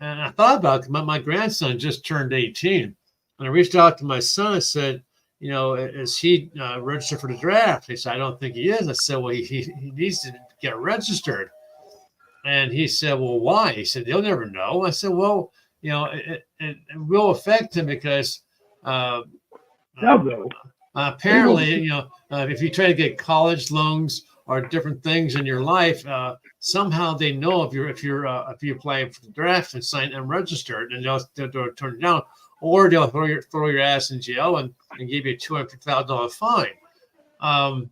I thought about it. My grandson just turned 18. And I reached out to my son and said, is he registered for the draft? He said, I don't think he is. I said, well, he needs to get registered. And he said, well, why? He said, they'll never know. I said, well, it will affect him because apparently, if you try to get college loans or different things in your life, somehow they know if you apply for the draft and sign and registered, and they'll turn it down. Or they'll throw your ass in jail and give you a $250,000 fine. I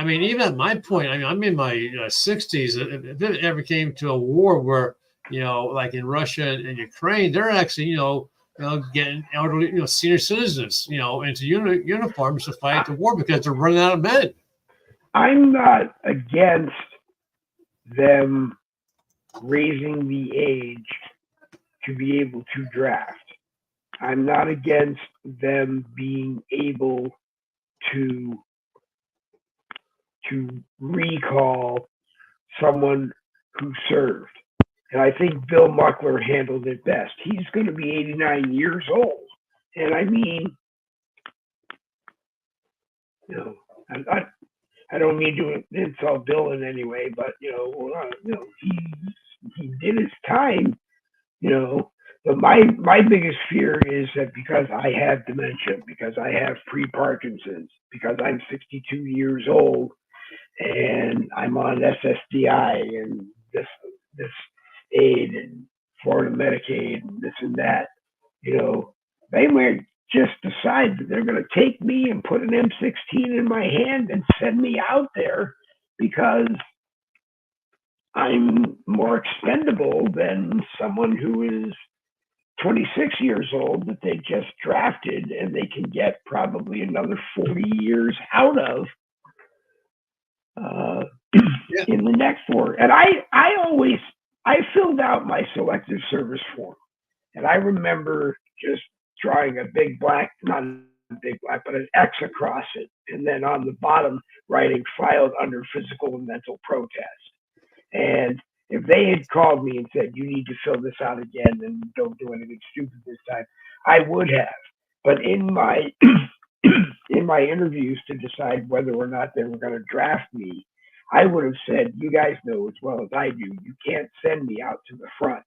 mean, even at my point, I'm in my 60s. If it ever came to a war where, like in Russia and Ukraine, they're actually, getting elderly, senior citizens, into uniforms to fight the war because they're running out of men. I'm not against them raising the age to be able to draft. I'm not against them being able to recall someone who served. And I think Bill Muckler handled it best. He's going to be 89 years old. And I mean, I don't mean to insult Bill in any way, but, he did his time, But my biggest fear is that because I have dementia, because I have pre-Parkinson's, because I'm 62 years old and I'm on SSDI and this aid and Florida Medicaid and this and that, they might just decide that they're going to take me and put an M16 in my hand and send me out there because I'm more expendable than someone who is 26 years old that they just drafted and they can get probably another 40 years out of in the next war. And I filled out my selective service form, and I remember just drawing a big black, not a big black, but an X across it, and then on the bottom writing filed under physical and mental protest. And if they had called me and said, you need to fill this out again and don't do anything stupid this time, I would have. But in my in my interviews to decide whether or not they were going to draft me, I would have said, you guys know as well as I do, you can't send me out to the front.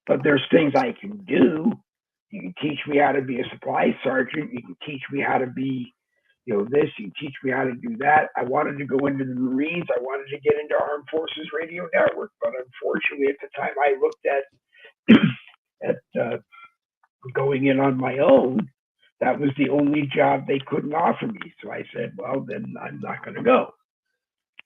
But there's things I can do. You can teach me how to be a supply sergeant. You can teach me how to be, this. You teach me how to do that. I wanted to go into the Marines. I wanted to get into Armed Forces Radio Network, but unfortunately, at the time, I looked at going in on my own. That was the only job they couldn't offer me. So I said, well, then I'm not going to go,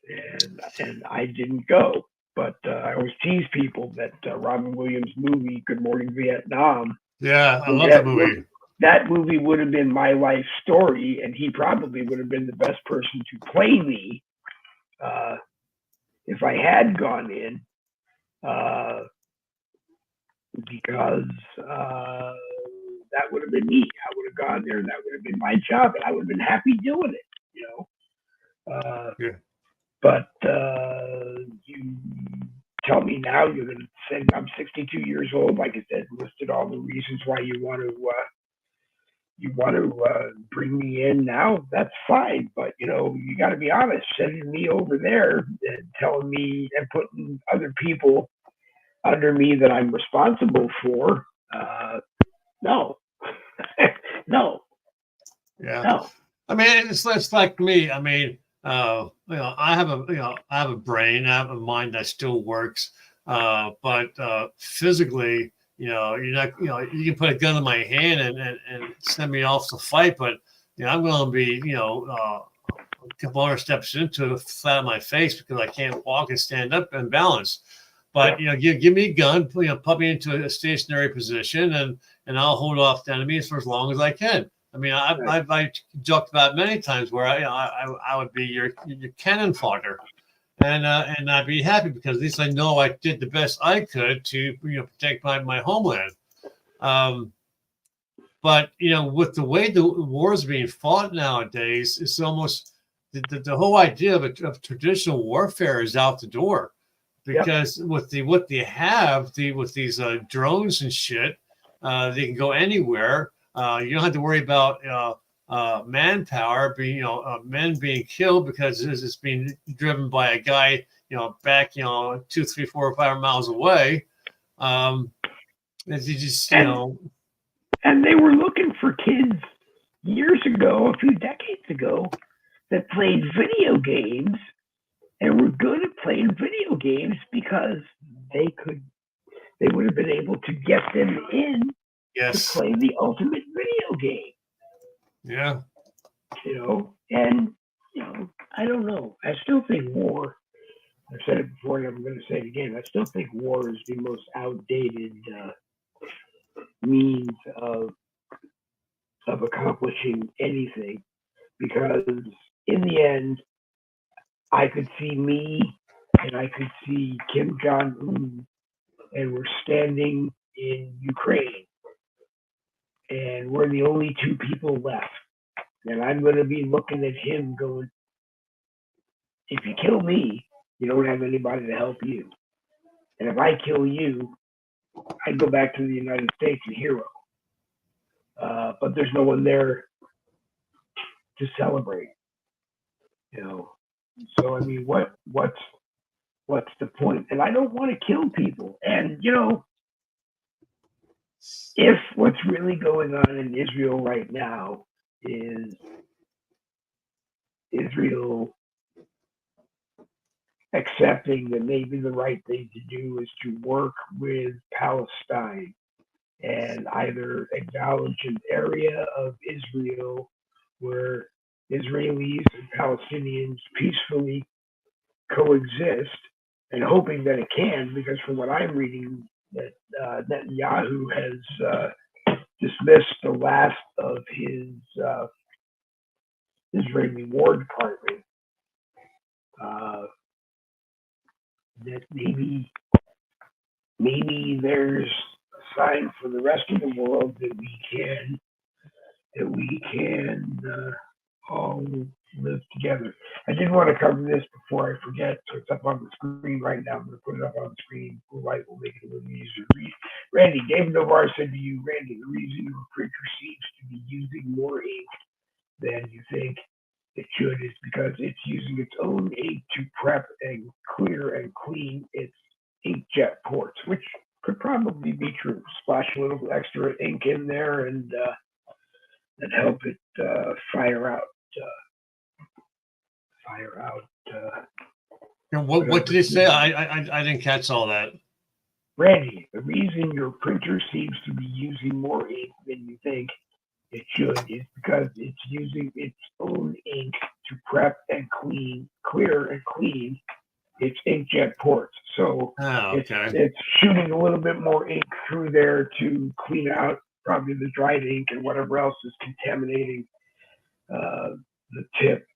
and I didn't go. But I always tease people that Robin Williams' movie Good Morning Vietnam, Yeah, I love the movie. that movie would have been my life story, and he probably would have been the best person to play me if I had gone in, because that would have been me. I would have gone there, and that would have been my job, and I would have been happy doing it. Yeah. But you tell me now you're going to say I'm 62 years old. Like I said, listed all the reasons why you want to bring me in now. That's fine, but you got to be honest. Sending me over there and telling me and putting other people under me that I'm responsible for. No, no, Yeah. no. I mean, it's like me. I mean, I have a brain, I have a mind that still works, but physically, you're not, you can put a gun in my hand and send me off to fight, but I'm going to be, a couple hundred steps into it, flat on my face because I can't walk and stand up and balance. But give me a gun, put me into a stationary position, and I'll hold off the enemies for as long as I can. I mean, I've joked about many times where I would be your cannon fodder, and I'd be happy because at least I know I did the best I could to protect my homeland. But with the way the war is being fought nowadays, it's almost the whole idea of traditional warfare is out the door, because with what they have with these drones and shit, they can go anywhere. You don't have to worry about manpower being, men being killed because it's being driven by a guy, back, 2, 3, 4, or 5 miles away. And you just, And they were looking for kids years ago, a few decades ago, that played video games and were good at playing video games because they would have been able to get them in to play the ultimate video game. Yeah. And I don't know. I still think war, I've said it before and I'm going to say it again, I still think war is the most outdated means of accomplishing anything, because in the end, I could see me and I could see Kim Jong-un, and we're standing in Ukraine, and we're the only 2 people left. And I'm going to be looking at him going, if you kill me, you don't have anybody to help you. And if I kill you, I go back to the United States a hero. But there's no one there to celebrate. So I mean, what's the point? And I don't want to kill people. And if what's really going on in Israel right now is Israel accepting that maybe the right thing to do is to work with Palestine and either acknowledge an area of Israel where Israelis and Palestinians peacefully coexist, and hoping that it can, because from what I'm reading, that Netanyahu has dismissed the last of his Israeli War Department. That maybe there's a sign for the rest of the world that we can all live together. I did want to cover this before I forget, so it's up on the screen right now. I'm going to put it up on the screen. Blue light will make it a little easier to read. Randy, David Novar said to you, Randy, the reason your printer seems to be using more ink than you think it should is because it's using its own ink to prep and clear and clean its inkjet ports, which could probably be true. Splash a little extra ink in there and help it fire out. fire out. And what did he say? I didn't catch all that. Randy, the reason your printer seems to be using more ink than you think it should is because it's using its own ink to prep and clear and clean its inkjet ports. So it's shooting a little bit more ink through there to clean out probably the dried ink and whatever else is contaminating the tip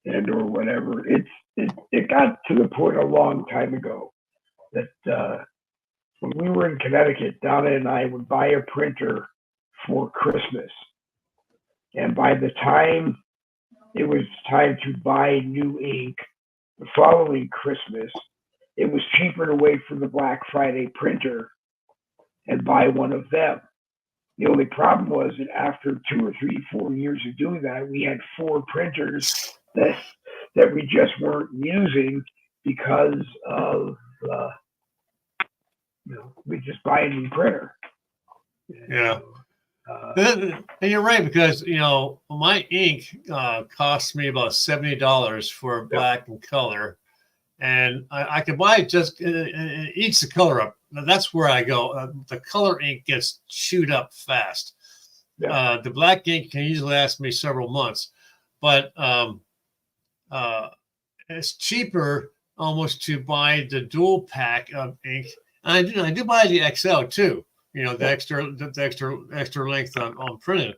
and or whatever. It got to the point a long time ago that when we were in Connecticut, Donna and I would buy a printer for Christmas. And by the time it was time to buy new ink the following Christmas, it was cheaper to wait for the Black Friday printer and buy one of them. The only problem was that after 2 or 3, 4 years of doing that, we had 4 printers that we just weren't using because of we just buy a new printer. Yeah. And you're right, because my ink costs me about $70 for black and color, and I could buy it just it eats the color up. That's where I go. The color ink gets chewed up fast. Yeah. The black ink can usually last me several months, but it's cheaper almost to buy the dual pack of ink. And I do buy the XL too. The extra length on printed.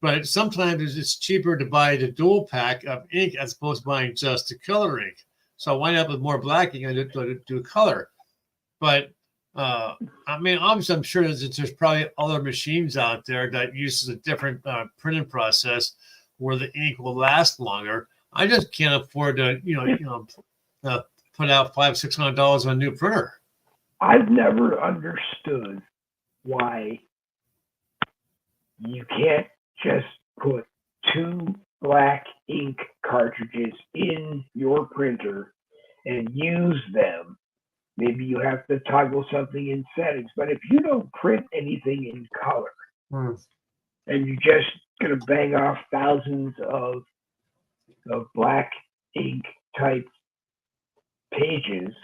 But sometimes it's cheaper to buy the dual pack of ink as opposed to buying just the color ink. So I wind up with more black ink and do color. But obviously, I'm sure there's probably other machines out there that uses a different printing process where the ink will last longer. I just can't afford to, put out $500-600 on a new printer. I've never understood why you can't just put 2 black ink cartridges in your printer and use them. Maybe you have to toggle something in settings, but if you don't print anything in color and you're just going to bang off thousands of black ink type pages,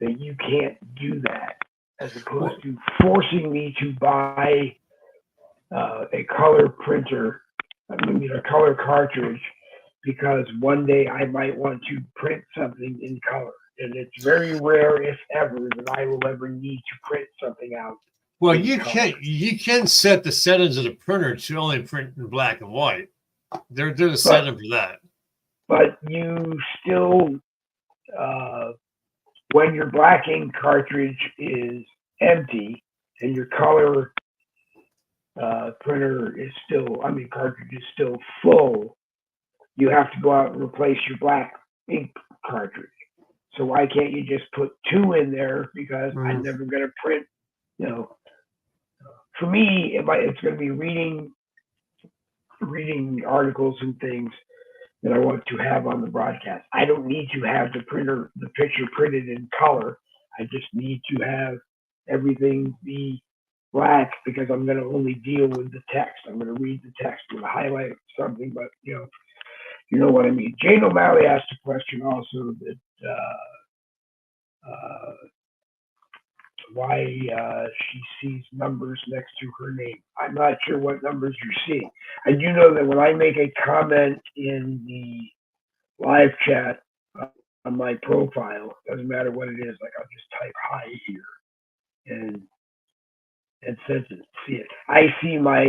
that you can't do that, as opposed to forcing me to buy a color printer, a color cartridge, because one day I might want to print something in color. And it's very rare, if ever, that I will ever need to print something out. Well, you can set the settings of the printer to only print in black and white. There's a setting for that. But you still, when your black ink cartridge is empty and your color printer is cartridge is still full, you have to go out and replace your black ink cartridge. So why can't you just put 2 in there? Because I'm never going to print, for me, it's going to be reading articles and things that I want to have on the broadcast. I don't need to have the picture printed in color. I just need to have everything be black because I'm going to only deal with the text. I'm going to read the text with a highlight something, but you know what I mean. Jane O'Malley asked a question also that why she sees numbers next to her name. I'm not sure what numbers you're seeing. I do know that when I make a comment in the live chat on my profile, doesn't matter what it is, like I'll just type hi here and send it. See it. I see my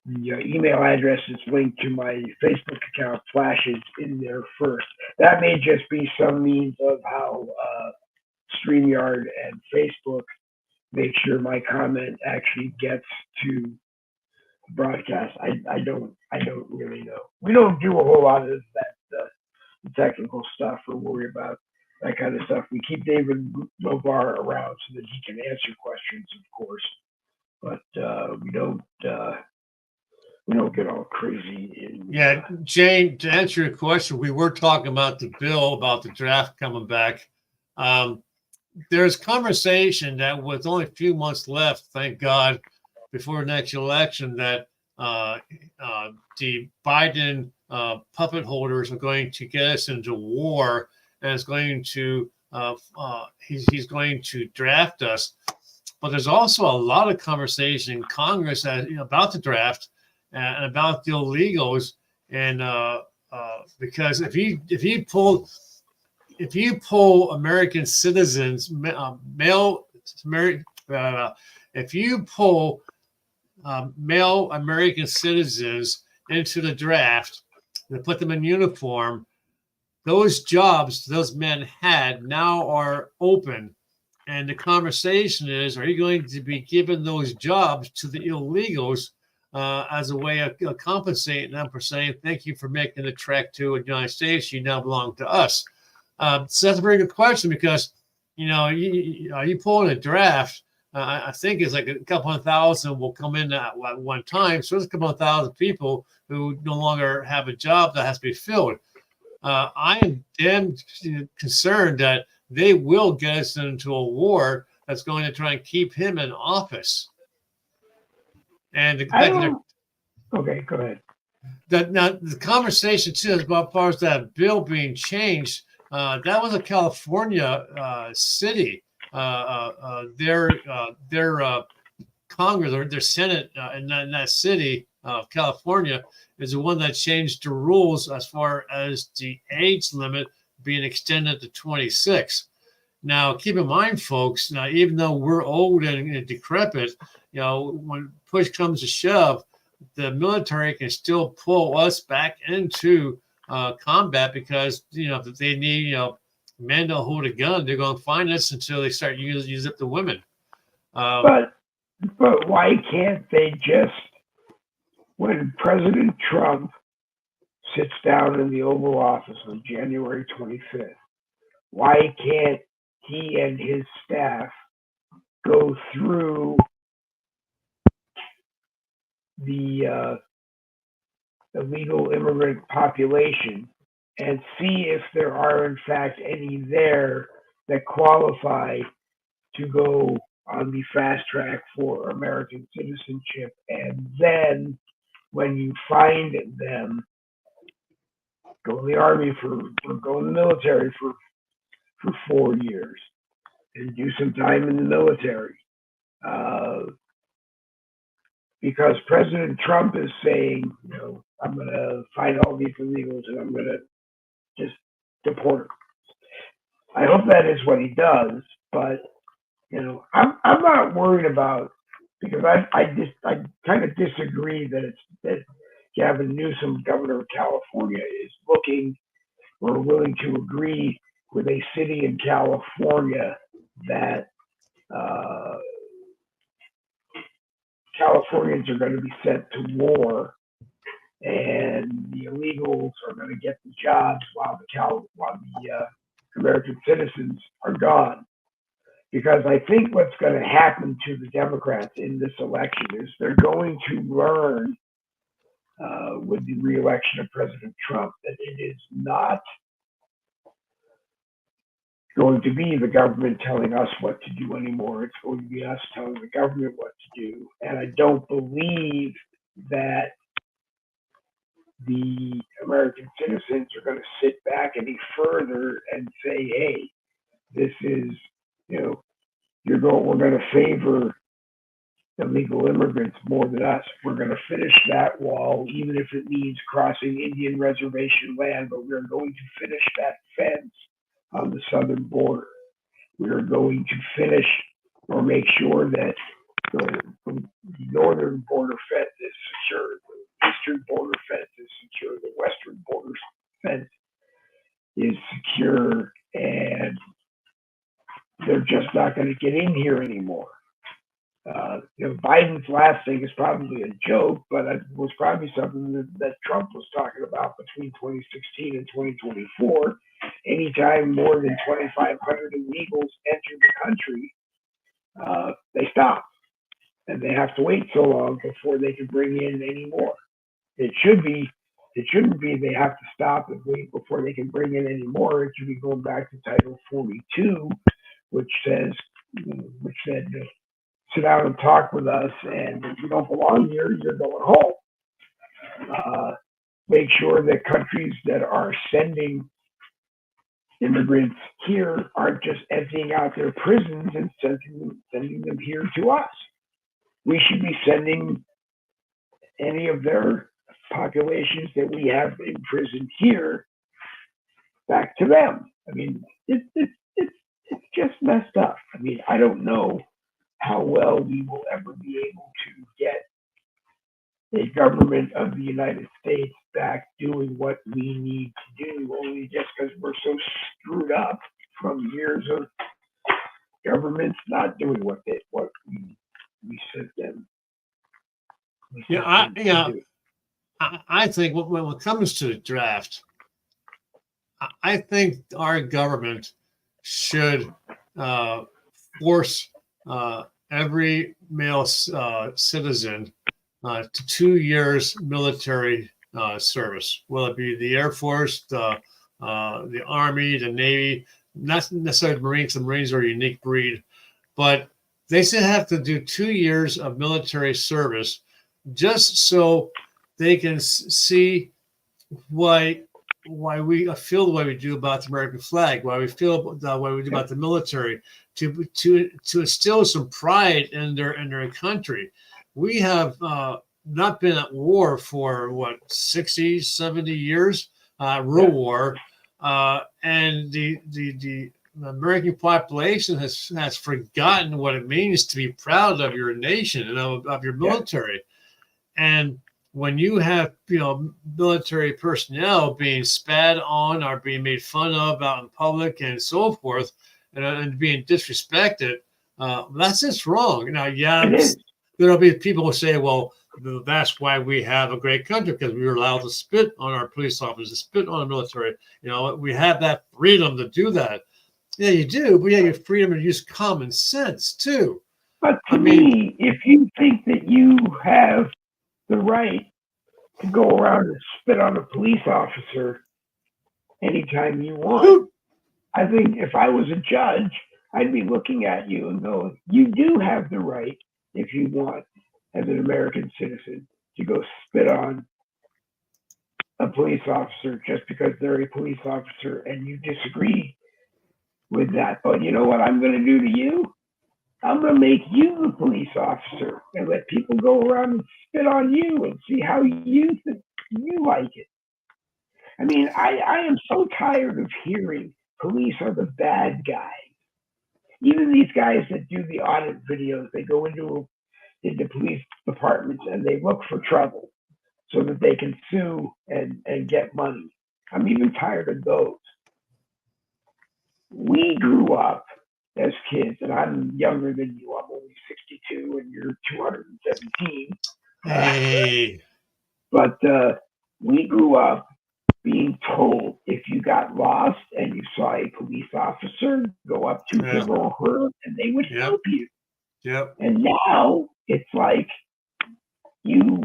email address is linked to my Facebook account flashes in there first. That may just be some means of how StreamYard and Facebook make sure my comment actually gets to the broadcast. I don't really know. We don't do a whole lot of that technical stuff or worry about that kind of stuff. We keep David Lovar around so that he can answer questions, of course, but we don't get all crazy. Yeah, Jane, to answer your question, we were talking about the bill, about the draft coming back. There's conversation that with only a few months left, thank God, before the next election, that the Biden puppet holders are going to get us into war, and is going to he's going to draft us. But there's also a lot of conversation in Congress about the draft and about the illegals, and because if you pull American citizens, male if you pull male American citizens into the draft and put them in uniform, those jobs those men had now are open. And the conversation is, are you going to be giving those jobs to the illegals as a way of compensating them for saying, thank you for making the trek to the United States, you now belong to us? So that's a very good question, because, you pull in a draft, I think it's like a couple of thousand will come in at one time. So there's a couple of thousand people who no longer have a job that has to be filled. I am damn concerned that they will get us into a war that's going to try and keep him in office. And okay, go ahead. Now the conversation too is about as far as that bill being changed. That was a California city. Their Congress or their Senate in that city of California is the one that changed the rules as far as the age limit being extended to 26. Now, keep in mind, folks, now, even though we're old and decrepit, when push comes to shove, the military can still pull us back into combat, because, if they need, men to hold a gun, they're going to find us until they start use up the women. But why can't they just, when President Trump sits down in the Oval Office on January 25th, why can't he and his staff go through the illegal immigrant population and see if there are in fact any there that qualify to go on the fast track for American citizenship, and then when you find them, go in the army or go in the military for 4 years and do some time in the military. Because President Trump is saying, I'm going to find all these illegals and I'm going to just deport them. I hope that is what he does, but I'm not worried about, because I kind of disagree that Gavin Newsom, governor of California, is looking or willing to agree with a city in California that Californians are going to be sent to war and the illegals are going to get the jobs while the American citizens are gone. Because I think what's going to happen to the Democrats in this election is they're going to learn with the re-election of President Trump that it is not going to be the government telling us what to do anymore. It's going to be us telling the government what to do. And I don't believe that the American citizens are going to sit back any further and say, hey, this is, we're going to favor illegal immigrants more than us. We're going to finish that wall, even if it means crossing Indian reservation land, but we're going to finish that fence on the southern border. We are going to finish or make sure that the northern border fence is secure, the eastern border fence is secure, the western border fence is secure, and they're just not going to get in here anymore. Biden's last thing is probably a joke, but it was probably something that Trump was talking about between 2016 and 2024. Anytime more than 2,500 illegals enter the country, they stop, and they have to wait so long before they can bring in any more. It shouldn't be they have to stop and wait before they can bring in any more. It should be going back to Title 42, which said, sit down and talk with us, and if you don't belong here, you're going home. make sure that countries that are sending immigrants here aren't just emptying out their prisons and sending them here to us. We should be sending any of their populations that we have imprisoned here back to them. I mean, it's just messed up. I mean, I don't know how well we will ever be able to get a government of the United States back doing what we need to do, only just because we're so screwed up from years of governments not doing what we sent them. I think when it comes to the draft, I think our government should force every male citizen to 2 years military service, whether it be the Air Force, the Army, the Navy, not necessarily the Marines. The Marines are a unique breed, but they still have to do 2 years of military service just so they can see why we feel the way we do about the American flag, why we feel the way we do about the military, to instill some pride in their country. We have not been at war for 60, 70 years, real war, and the American population has forgotten what it means to be proud of your nation and of your military. And when you have military personnel being spat on or being made fun of out in public and so forth, and being disrespected, that's just wrong. Now, there'll be people who say, well, that's why we have a great country, because we were allowed to spit on our police officers, spit on the military. We have that freedom to do that. Yeah, you do, but you have freedom to use common sense too. But to me, if you think that you have the right to go around and spit on a police officer anytime you want, I think if I was a judge, I'd be looking at you and go, you do have the right, if you want, as an American citizen, to go spit on a police officer just because they're a police officer and you disagree with that. But you know what I'm going to do to you? I'm going to make you the police officer and let people go around and spit on you and see how you like it. I mean, I am so tired of hearing police are the bad guys. Even these guys that do the audit videos, they go into police departments and they look for trouble so that they can sue and get money. I'm even tired of those. We grew up as kids, and I'm younger than you. I'm only 62, and you're 217. Hey. But we grew up being told if you got lost and you saw a police officer, go up to him or her, and they would help you. Yep. And now it's like you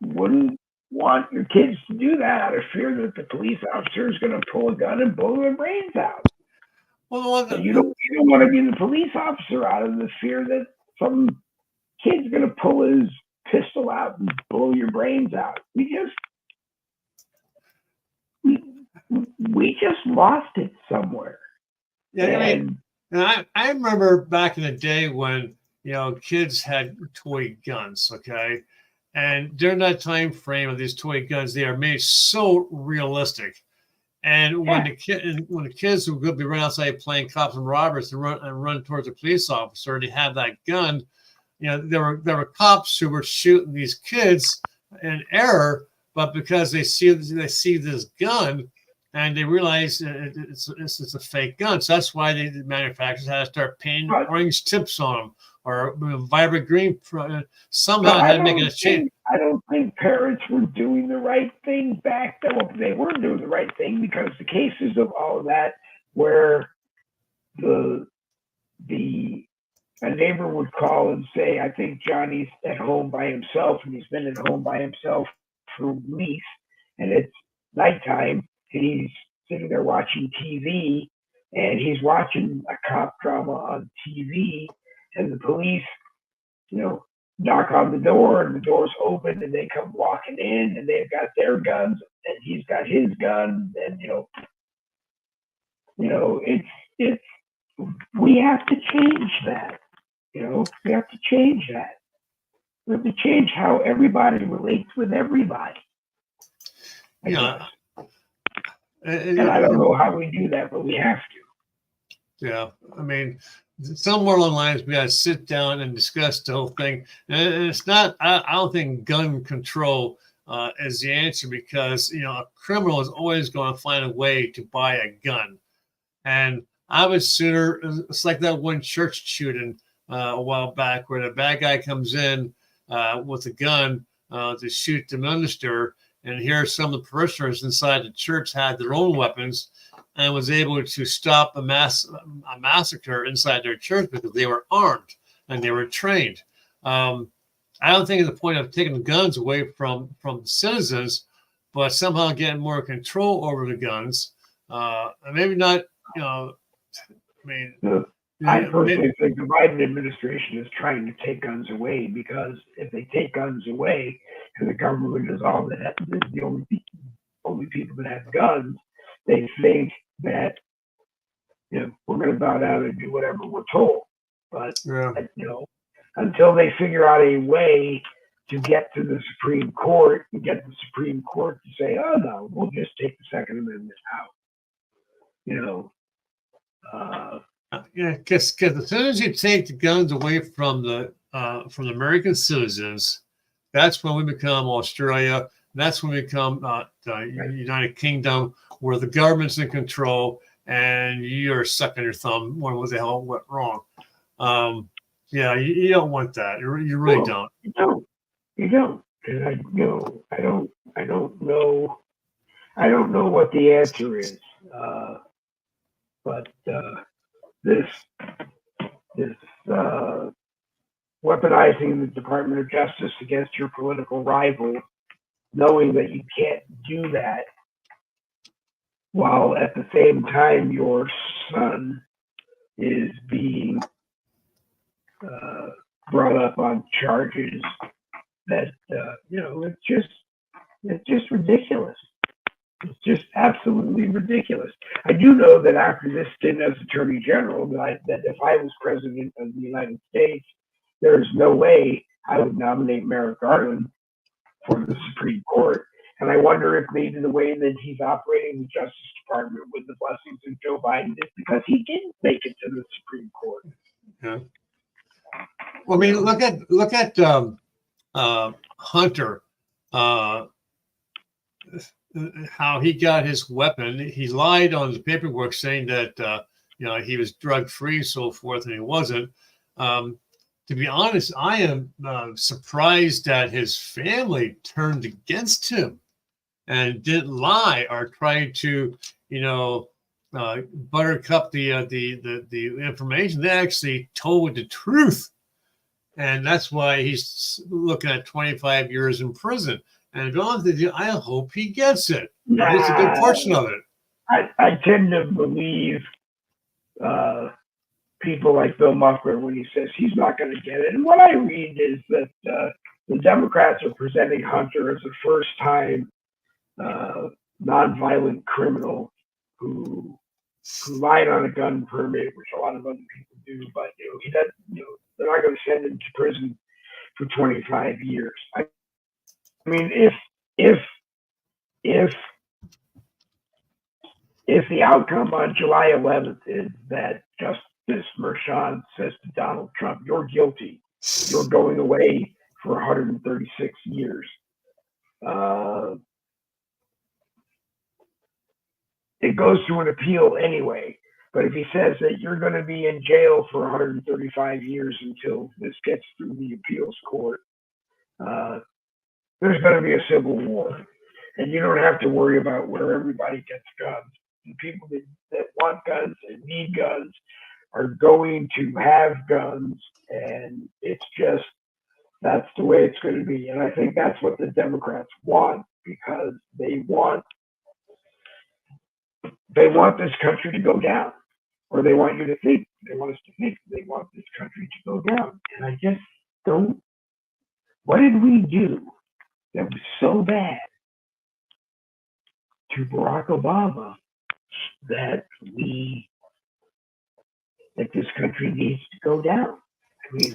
wouldn't want your kids to do that out of fear that the police officer is going to pull a gun and blow their brains out. Well, you don't want to be the police officer out of the fear that some kid's going to pull his pistol out and blow your brains out. We just lost it somewhere. Yeah, I remember back in the day when kids had toy guns, okay, and during that time frame of these toy guns, they are made so realistic. And when the kids would be running outside playing cops and robbers and run towards a police officer, and they had that gun, there were cops who were shooting these kids in error, but because they see this gun and they realize it's a fake gun, so that's why the manufacturers had to start painting orange tips on them or vibrant green. Somehow had to make a change. I don't think parents were doing the right thing back then. Well, they weren't doing the right thing because the cases of all of that where a neighbor would call and say, I think Johnny's at home by himself, and he's been at home by himself for weeks, and it's nighttime, and he's sitting there watching TV, and he's watching a cop drama on TV, and the police, knock on the door, and the door's open, and they come walking in, and they've got their guns, and he's got his gun, and it's we have to change that. We have to change that. We have to change how everybody relates with everybody. I Yeah. guess. And I don't know how we do that, but we have to. Yeah. I mean, somewhere along the lines, we got to sit down and discuss the whole thing. And it's not, I don't think gun control is the answer, because, a criminal is always going to find a way to buy a gun. And I would sooner, it's like that one church shooting a while back where the bad guy comes in with a gun to shoot the minister. And here some of the parishioners inside the church had their own weapons and was able to stop a massacre inside their church because they were armed and they were trained. I don't think it's the point of taking guns away from citizens, but somehow getting more control over the guns. And maybe not, I mean, I personally think the Biden administration is trying to take guns away, because if they take guns away and the government is all that is the only people that have guns, they think that we're going to bow down and do whatever we're told. But until they figure out a way to get to the Supreme Court and get the Supreme Court to say, "Oh no, we'll just take the Second Amendment out," because as soon as you take the guns away from the American citizens, that's when we become Australia. That's when we become the United Kingdom, where the government's in control and you're sucking your thumb wondering what the hell went wrong. You don't want that. You really don't. You don't. And I don't know. I don't know what the answer is. But this weaponizing the Department of Justice against your political rival, knowing that you can't do that, while at the same time your son is being brought up on charges that it's just ridiculous. It's just absolutely ridiculous. I do know that after this stint as Attorney General, that if I was President of the United States, there's no way I would nominate Merrick Garland for the Supreme Court. And I wonder if maybe the way that he's operating the Justice Department with the blessings of Joe Biden is because he didn't make it to the Supreme Court. Yeah. Well, I mean, look at Hunter. How he got his weapon. He lied on the paperwork saying that he was drug free, so forth, and he wasn't. To be honest, I am surprised that his family turned against him and didn't lie or tried to, buttercup the information. They actually told the truth, and that's why he's looking at 25 years in prison. And to be honest with you, I hope he gets it. Or at least a good portion of it. I tend to believe people like Bill Muffler when he says he's not going to get it. And what I read is that the Democrats are presenting Hunter as a first-time nonviolent criminal who lied on a gun permit, which a lot of other people do. But he doesn't. They're not going to send him to prison for 25 years. I mean, if the outcome on July 11th is that Justice Merchan says to Donald Trump, "You're guilty. You're going away for 136 years," it goes to an appeal anyway. But if he says that you're going to be in jail for 135 years until this gets through the appeals court, there's going to be a civil war. And you don't have to worry about where everybody gets guns. The people that want guns and need guns are going to have guns. And it's just, that's the way it's going to be. And I think that's what the Democrats want, because they want this country to go down. Or they want you to think, they want us to think they want this country to go down. And I just don't What did we do that was so bad to Barack Obama that this country needs to go down? I mean,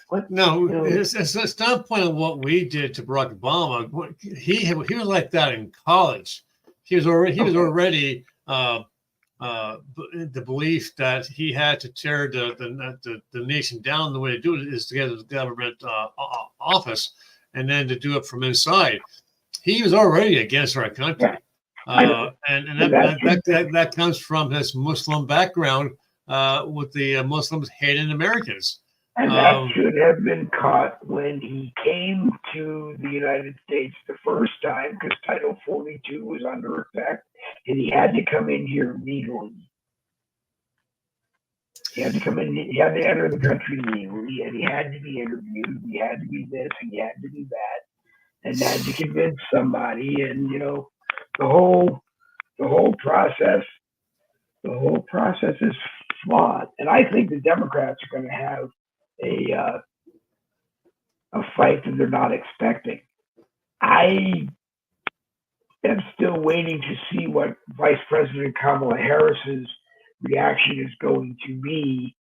what? No, You know, it's not a point of what we did to Barack Obama. He was like that in college. He was already the belief that he had to tear the nation down. The way to do it is to get the government office, and then to do it from inside. He was already against our country, and that comes from his Muslim background, with the Muslims hating Americans. and that should have been caught when he came to the United States the first time, because Title 42 was under effect, and he had to come in here legally. He had to come in. He had to enter the country legally, and he had to be interviewed. He had to be this, and he had to be that, and had to convince somebody. And the whole process, is flawed. And I think the Democrats are going to have a fight that they're not expecting. I am still waiting to see what Vice President Kamala Harris's reaction is going to be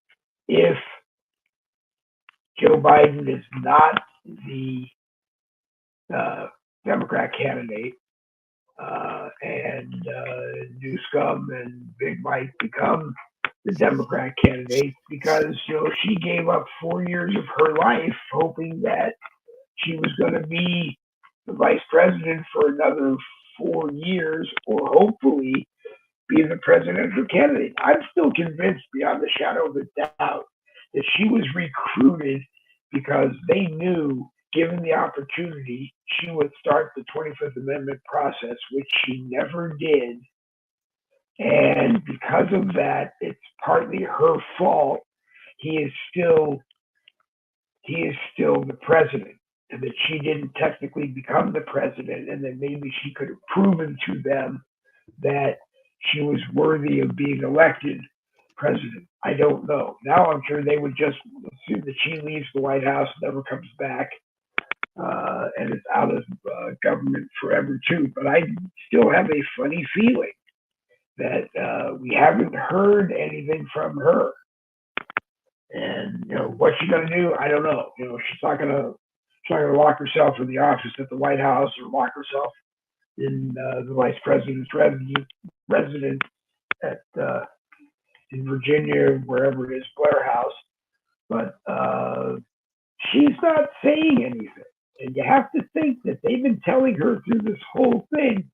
if Joe Biden is not the Democrat candidate, and Newsom and Big Mike become the Democrat candidate, because she gave up 4 years of her life hoping that she was going to be the vice president for another 4 years, or hopefully be the presidential candidate. I'm still convinced beyond the shadow of a doubt that she was recruited because they knew, given the opportunity, she would start the 25th Amendment process, which she never did. And because of that, it's partly her fault. He is still the president, and that she didn't technically become the president, and that maybe she could have proven to them that she was worthy of being elected president. I don't know. Now I'm sure they would just assume that she leaves the White House, never comes back, and is out of government forever too. But I still have a funny feeling that we haven't heard anything from her. And what's she gonna do? I don't know. She's not gonna lock herself in the office at the White House, or lock herself in the vice president's residence at in Virginia, wherever it is, Blair House. But she's not saying anything, and you have to think that they've been telling her through this whole thing,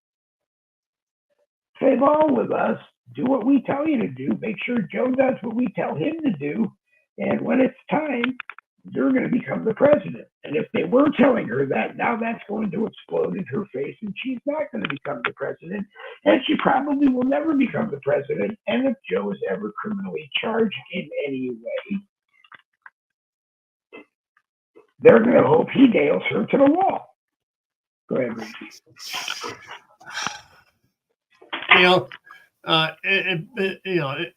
play ball with us, do what we tell you to do, make sure Joe does what we tell him to do, and when it's time, you're going to become the president. And if they were telling her that, now that's going to explode in her face, and she's not going to become the president, and she probably will never become the president. And if Joe is ever criminally charged in any way, they're going to hope he nails her to the wall. Go ahead, Ricky.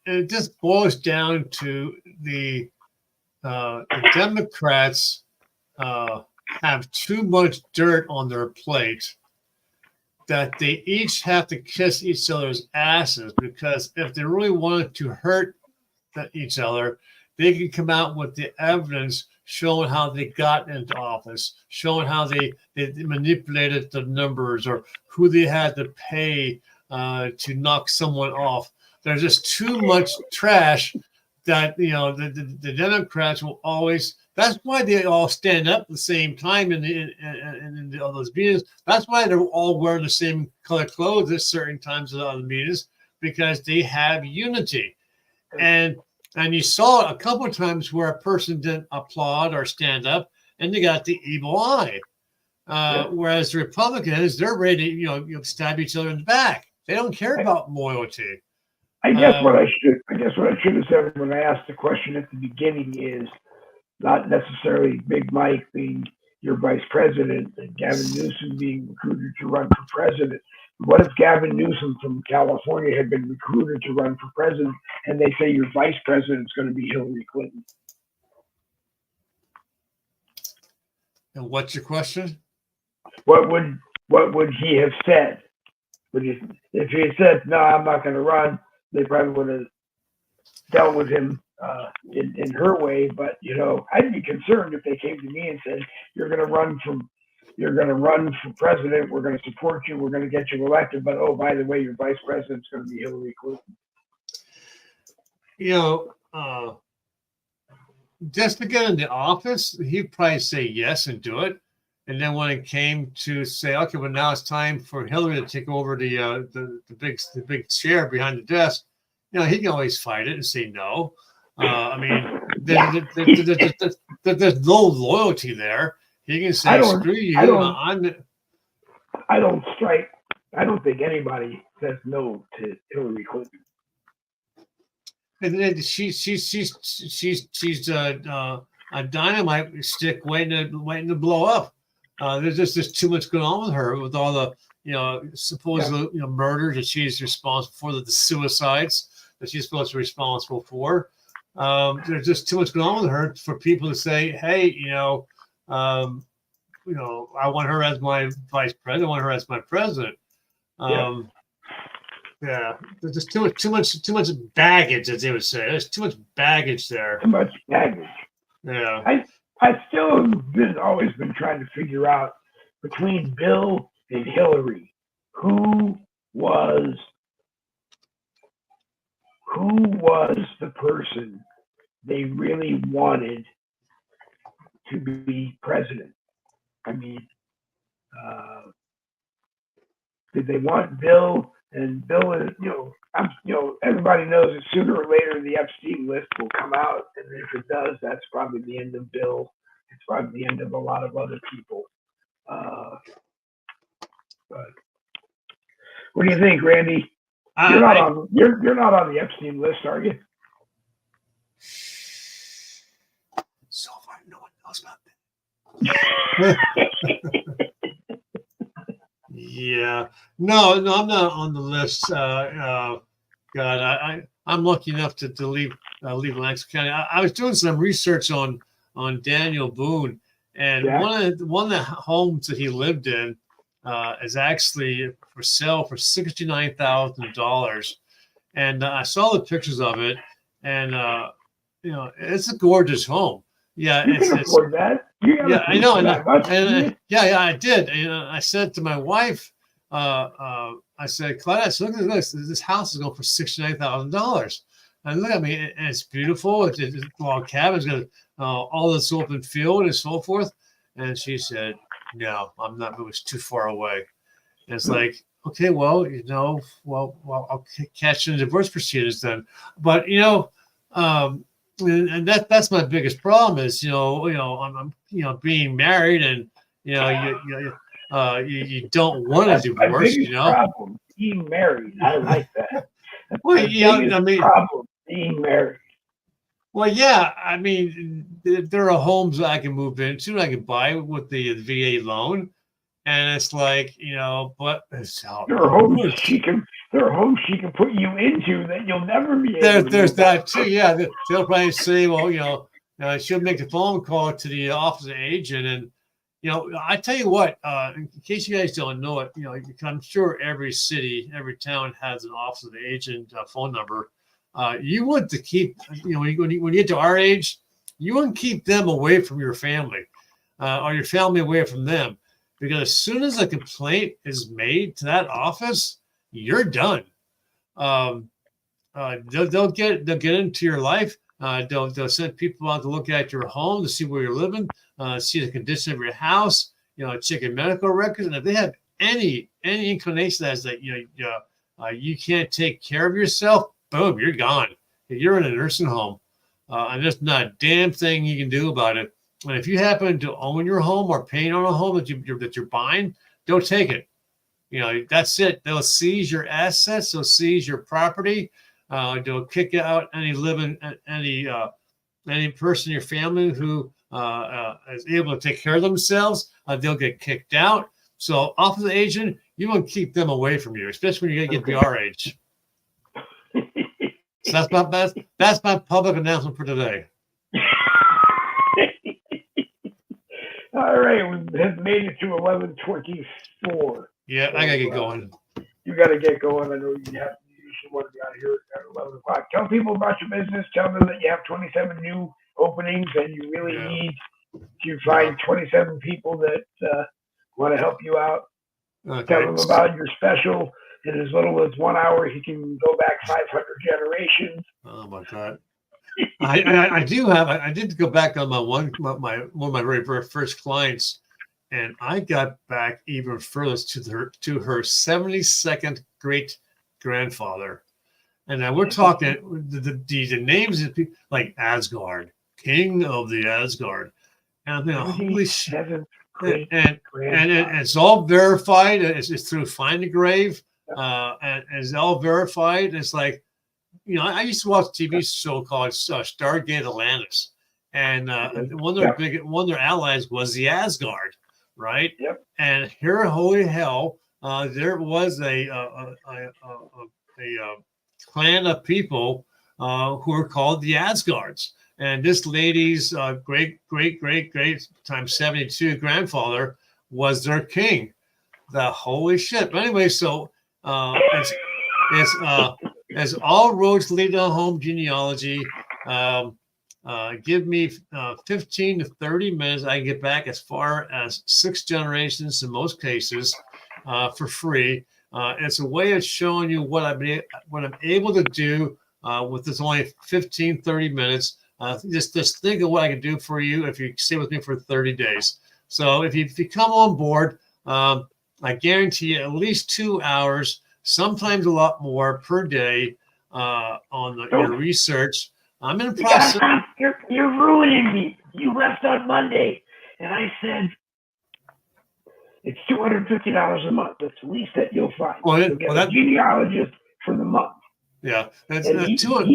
It just boils down to the Democrats have too much dirt on their plate that they each have to kiss each other's asses, because if they really wanted to hurt each other, they can come out with the evidence showing how they got into office, showing how they manipulated the numbers, or who they had to pay to knock someone off. There's just too much trash that the Democrats will always. That's why they all stand up at the same time in all those meetings. That's why they're all wearing the same color clothes at certain times of the meetings, because they have unity. And you saw it a couple of times where a person didn't applaud or stand up, and they got the evil eye. Whereas the Republicans, they're ready to stab each other in the back. They don't care about loyalty. I guess what I should have said when I asked the question at the beginning is not necessarily Big Mike being your vice president and Gavin Newsom being recruited to run for president. What if Gavin Newsom from California had been recruited to run for president, and they say your vice president is going to be Hillary Clinton? And what's your question? What would he have said? If he had said, "No, I'm not going to run," they probably would have dealt with him in her way. But I'd be concerned if they came to me and said, "You're going to run from you're going to run for president. We're going to support you. We're going to get you elected. But oh, by the way, your vice president's going to be Hillary Clinton." Just to get in the office, he'd probably say yes and do it. And then when it came to say, okay, well now it's time for Hillary to take over the big chair behind the desk, he can always fight it and say no. I mean, there's no loyalty there. He can say, "Screw you." I don't think anybody says no to Hillary Clinton. And then she's a dynamite stick waiting to blow up. There's just too much going on with her, with all the supposed murders that she's responsible for, the suicides that she's supposed to be responsible for. There's just too much going on with her for people to say, "Hey, I want her as my vice president. I want her as my president." Yeah, there's just too much baggage, as they would say. There's too much baggage there. Too much baggage. Yeah. I still have always been trying to figure out between Bill and Hillary, who was the person they really wanted to be president. I mean, did they want Bill? And Bill is, everybody knows that sooner or later the Epstein list will come out, and if it does, that's probably the end of Bill. It's probably the end of a lot of other people. But what do you think, Randy? You're not on the Epstein list, are you? So far, no one knows about that. Yeah, no, I'm not on the list. God, I'm lucky enough to leave Lancaster County. I was doing some research on Daniel Boone, and one of the homes that he lived in is actually for sale for $69,000. And I saw the pictures of it, and it's a gorgeous home. Yeah, you can afford that. I know, and I did. I said to my wife, I said, "Claudia, look at this. This house is going for $69,000." And look at me, and it's beautiful. It's a log cabin. It's got all this open field and so forth. And she said, "No, I'm not. It was too far away." And it's like, okay, well, I'll catch you in divorce proceedings then. But and that's my biggest problem is I'm being married, and you don't want to divorce. Problem being married. I like that. Well, problem being married. Well, yeah, I mean, there are homes I can move into, I can buy with the VA loan, and it's like but it's there are homes she can put you into that you'll never be able to. There's that too. Yeah, they'll probably say, well, she'll make a phone call to the office of the agent, and I tell you what, in case you guys don't know it, I'm sure every city, every town has an office of the agent phone number. You want to keep, when you get to our age, you want to keep them away from your family, or your family away from them, because as soon as a complaint is made to that office, you're done. They'll get into your life. They'll send people out to look at your home to see where you're living, see the condition of your house, check your medical records, and if they have any inclination that you can't take care of yourself, boom, you're gone. You're in a nursing home, and there's not a damn thing you can do about it. And if you happen to own your home or paying on a home that you're buying, don't take it. That's it. They'll seize your assets. They'll seize your property. They'll kick out any person in your family who is able to take care of themselves. They'll get kicked out. So, office agent, you want to keep them away from you, especially when you get to our age. So that's my public announcement for today. All right, we have made it to 11:24. Yeah, So, I gotta get going. You got to get going. I know you should want to be out of here at 11 o'clock. Tell people about your business. Tell them that you have 27 new openings and you really need to find 27 people that want to help you out. Okay. Tell them about your special. In as little as 1 hour, he can go back 500 generations. Oh my God. I did go back on one of my very first clients, and I got back even further to her 72nd great grandfather. And now we're talking the names of people like Asgard, King of the Asgard. And I'm thinking, holy shit. And it's all verified. It's through Find a Grave. And it's all verified. It's like, I used to watch a TV show called Stargate Atlantis, and one of their allies was the Asgard, right? Yep. And here, holy hell, there was a clan of people who were called the Asgards, and this lady's great times 72 grandfather was their king. The holy shit. But anyway, so as all roads lead to home genealogy, give me 15 to 30 minutes. I can get back as far as 6 generations in most cases for free. It's a way of showing you what I'm able to do with this only 15, 30 minutes. Just think of what I can do for you if you stay with me for 30 days. So if you come on board, I guarantee you at least 2 hours, sometimes a lot more per day on your research. I'm in the process. You're ruining me. You left on Monday, and I said it's $250 a month. That's the least that you'll find. You'll get a genealogist for the month. Yeah, he's so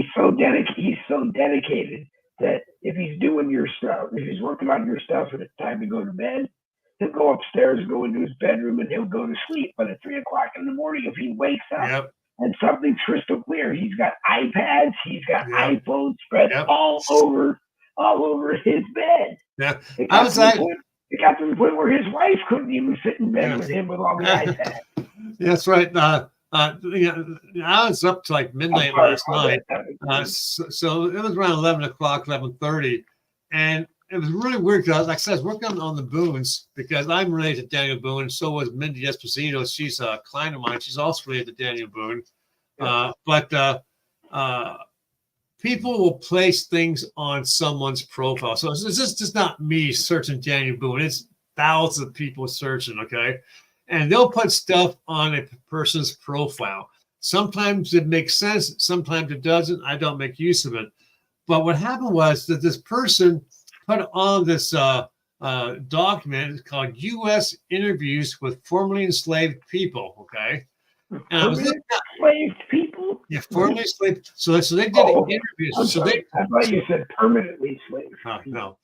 dedicated that if he's doing your stuff, if he's working on your stuff, and it's time to go to bed, he'll go upstairs, go into his bedroom, and he'll go to sleep. But at 3 o'clock in the morning, if he wakes up and something's crystal clear, he's got iPads, he's got iPhones spread all over his bed. Yeah, it got to the point where his wife couldn't even sit in bed with him with all the iPads. That's right. I was up to like midnight last night. So it was around 11 o'clock, 11:30, and it was really weird because, like I said, I was working on the Boones because I'm related to Daniel Boone. So was Mindy Esposito. She's a client of mine. She's also related to Daniel Boone. But people will place things on someone's profile. So it's just not me searching Daniel Boone. It's thousands of people searching, okay? And they'll put stuff on a person's profile. Sometimes it makes sense. Sometimes it doesn't. I don't make use of it. But what happened was that this person put on this document called U.S. Interviews with Formerly Enslaved People, okay? And I was looking at enslaved people? Yeah, formerly enslaved. So they did interviews. I thought you said permanently enslaved. No.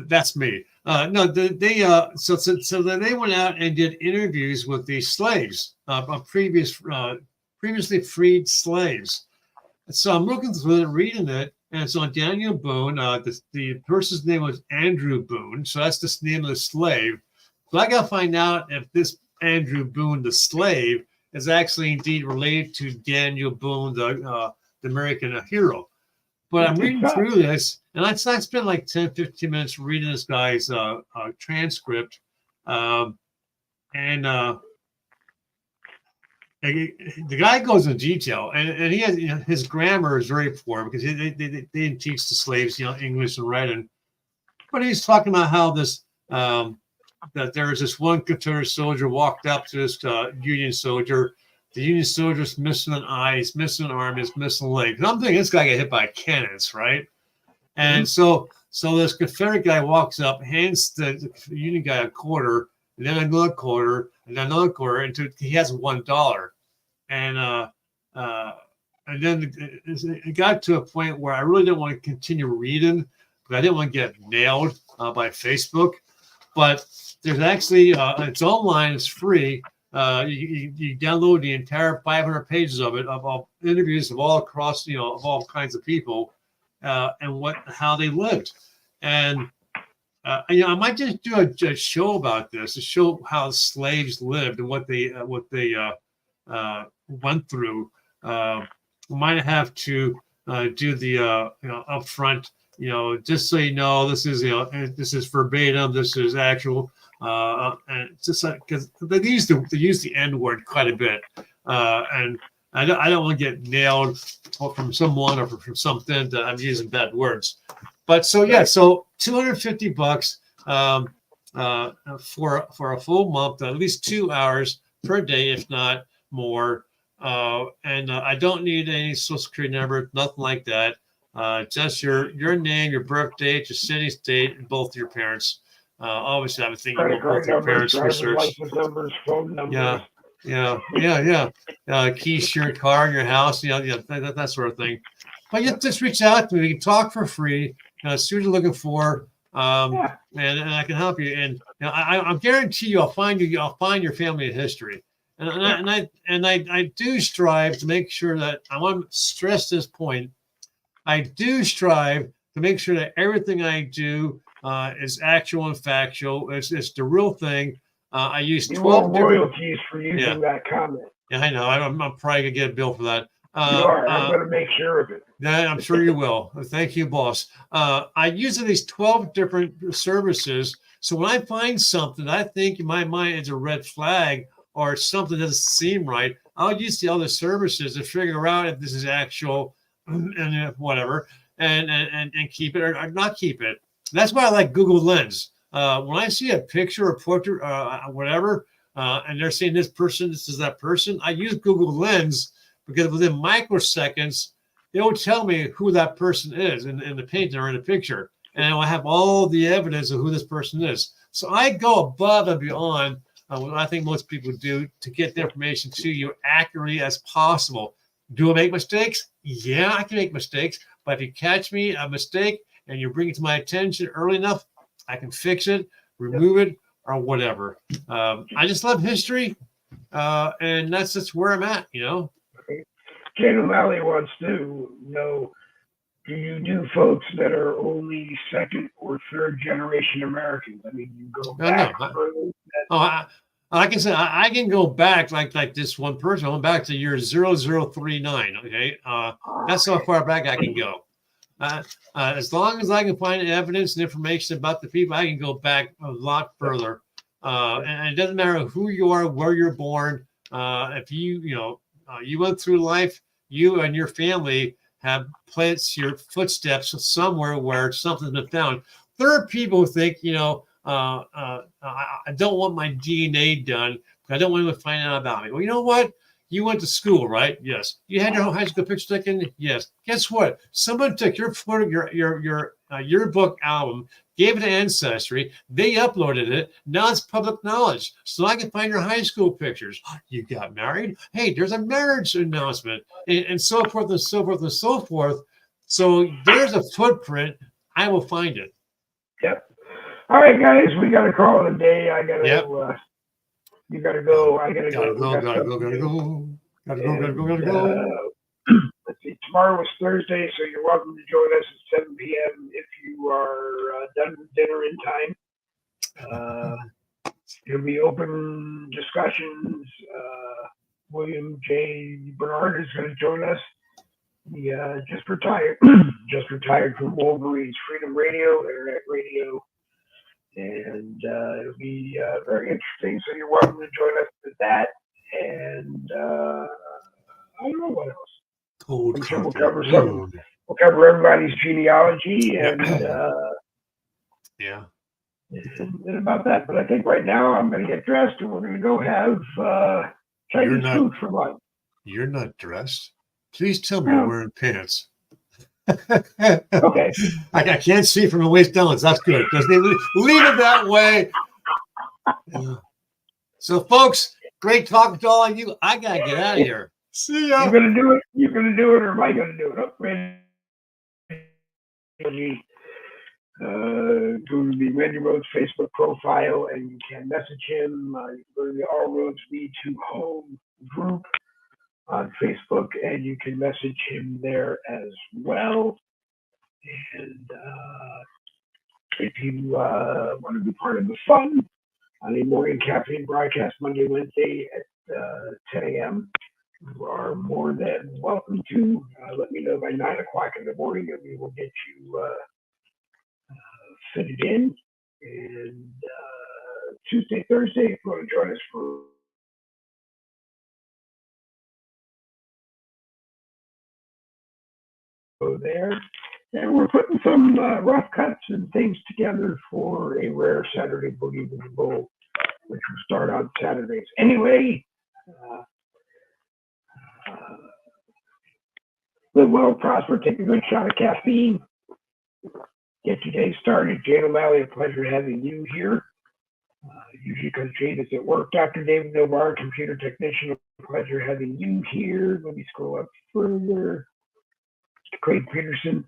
That's me. No, so then they went out and did interviews with these slaves, previously freed slaves. So I'm looking through it, reading it, and it's on Daniel Boone. The person's name was Andrew Boone, so that's the name of the slave. So I got to find out if this Andrew Boone, the slave, is actually indeed related to Daniel Boone, the American hero. But I'm reading through this, and I spent like 10, 15 minutes reading this guy's transcript. The guy goes into detail, and he has, his grammar is very poor because they didn't teach the slaves, English and writing. But he's talking about how this that there was this one Confederate soldier walked up to this Union soldier. The Union soldier's missing an eye, he's missing an arm, he's missing a leg. And I'm thinking this guy got hit by cannons, right? And so this Confederate guy walks up, hands the Union guy a quarter, and then another quarter, and then another quarter, until he has $1. And then it got to a point where I really didn't want to continue reading, but I didn't want to get nailed by Facebook. But there's actually it's online, it's free. You download the entire 500 pages of it, of all interviews of all across, of all kinds of people, and how they lived. And I might just do a show about this to show how slaves lived and what they went through. We might have to do the upfront. Just so you know, this is verbatim. This is actual. And it's just because they use the N word quite a bit, and I don't want to get nailed from someone or from something that I'm using bad words. But so yeah, so $250 for a full month, at least 2 hours per day, if not more. And I don't need any social security number, nothing like that. Just your name, your birth date, your city, state, and both your parents. Obviously, I would think you Credit want both card your numbers, parents' driver's research. license numbers, phone numbers. Yeah. Keys to your car, your house, that sort of thing. But you just reach out to me. We can talk for free. See what you're looking for, and I can help you. And I guarantee you, I'll find your family history. And I do strive to make sure that I want to stress this point. I do strive to make sure that everything I do is actual and factual. It's the real thing. I use 12 royalties for using that comment. Yeah, I know. I'm probably gonna get a bill for that. You are. I'm going to make sure of it. Yeah, I'm sure you will. Thank you, boss. I use these 12 different services. So when I find something I think in my mind is a red flag or something doesn't seem right, I'll use the other services to figure out if this is actual and whatever, and keep it or not keep it. That's why I like Google Lens. When I see a picture or portrait, whatever, and they're saying this is that person, I use Google Lens because within microseconds, it will tell me who that person is in the painting or in the picture. And I have all the evidence of who this person is. So I go above and beyond what I think most people do to get the information to you accurately as possible. Do I make mistakes? Yeah, I can make mistakes. But if you catch me a mistake and you bring it to my attention early enough, I can fix it, remove it, or whatever. I just love history, and that's just where I'm at, Ken O'Malley wants to know, do you do folks that are only second or third generation Americans? I mean, you go back further. I can say I can go back like this one person. I went back to year 0039. Okay, that's how far back I can go. As long as I can find evidence and information about the people, I can go back a lot further. And it doesn't matter who you are, where you're born. If you went through life, you and your family have placed your footsteps somewhere where something's been found. There are people who think, I don't want my DNA done. I don't want them to find out about me. Well, you know what? You went to school, right? Yes. You had your high school picture taken? Yes. Guess what? Someone took your photo, your yearbook album, gave it to Ancestry. They uploaded it. Now it's public knowledge. So I can find your high school pictures. You got married? Hey, there's a marriage announcement, and so forth and so forth and so forth. So there's a footprint. I will find it. Yep. All right, guys, we got to call it a day. I got to. You got to go. I got to go. Gotta go. Let's see. Tomorrow is Thursday, so you're welcome to join us at 7 p.m. if you are done with dinner in time. It'll be open discussions. William J. Bernard is going to join us. He just retired. Just retired from Wolverine's Freedom Radio, Internet Radio. And it'll be very interesting. So you're welcome to join us for that. And I don't know what else. I'm sure we'll cover some. We'll cover everybody's genealogy and and about that. But I think right now I'm going to get dressed and we're going to go have Chinese food for lunch. You're not dressed. Please tell me you're wearing pants. Okay. I can't see from the waist down. That's good. Just leave it that way. So, folks, great talking to all of you. I gotta get out of here. See ya. You're gonna do it. You're gonna do it, or am I gonna do it? Oh, go to the Randy Rhodes Facebook profile, and you can message him. You can go to the All Roads Lead to Home group on Facebook, and you can message him there as well. And If you want to be part of the fun on a morning caffeine broadcast Monday, Wednesday at 10 a.m., you are more than welcome to let me know by 9 o'clock in the morning, and we will get you fitted in. And Tuesday, Thursday, if you want to join us for there. And we're putting some rough cuts and things together for a rare Saturday Boogie with the Bull, which will start on Saturdays. Anyway, uh, live well, prosper, take a good shot of caffeine, get your day started. Jane O'Malley, a pleasure having you here. Usually because Jade is at work. Dr. David Nobar, computer technician, a pleasure having you here. Let me scroll up further. Craig Peterson,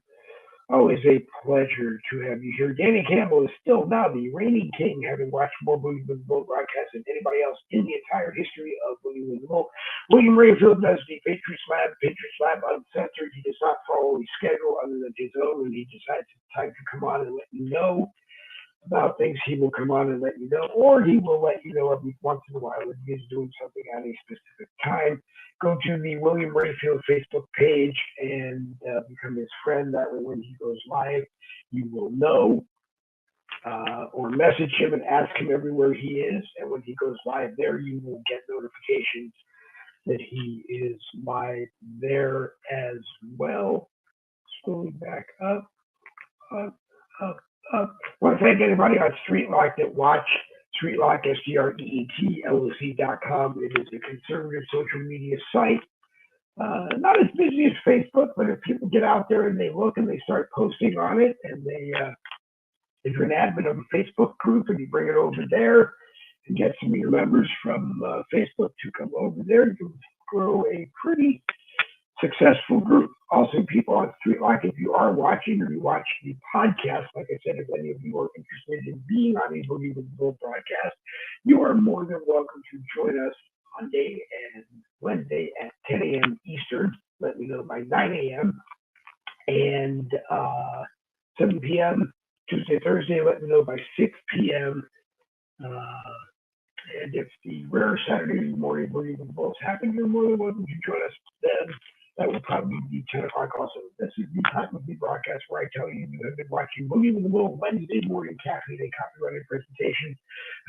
always a pleasure to have you here. Danny Campbell is still now the reigning king, having watched more Boogie with the Bull broadcasts than anybody else in the entire history of Boogie with the Bull. William Rayfield does the Patriot Slab uncensored. He does not follow a schedule other than his own. When he decides it's time to come on and let you know about things, he will come on and let you know, or he will let you know every once in a while if he is doing something at a specific time. Go to the William Rayfield Facebook page and become his friend. That way, when he goes live, you will know. Or message him and ask him everywhere he is. And when he goes live there, you will get notifications that he is live there as well. Scrolling back up, up, up. I want to thank anybody on StreetLock that watch StreetLock, StreetLoc.com. It is a conservative social media site. Not as busy as Facebook, but if people get out there and they look and they start posting on it, and if you're an admin of a Facebook group and you bring it over there and get some of your members from Facebook to come over there, you can grow a pretty successful group. Also, people on StreetLock, if you are watching or you watch the podcast, like I said, if any of you are interested in being on a Boogie with the Bull broadcast, you are more than welcome to join us Monday and Wednesday at 10 a.m. Eastern. Let me know by 9 a.m. and 7 p.m. Tuesday, Thursday. Let me know by 6 p.m. And if the rare Saturday morning Boogie with the Bulls happen, you're more than welcome to join us then. That will probably be 10 o'clock also. This is the time of the broadcast where I tell you you have been watching Boogie with the Bull Wednesday morning caffeine, a copyrighted presentation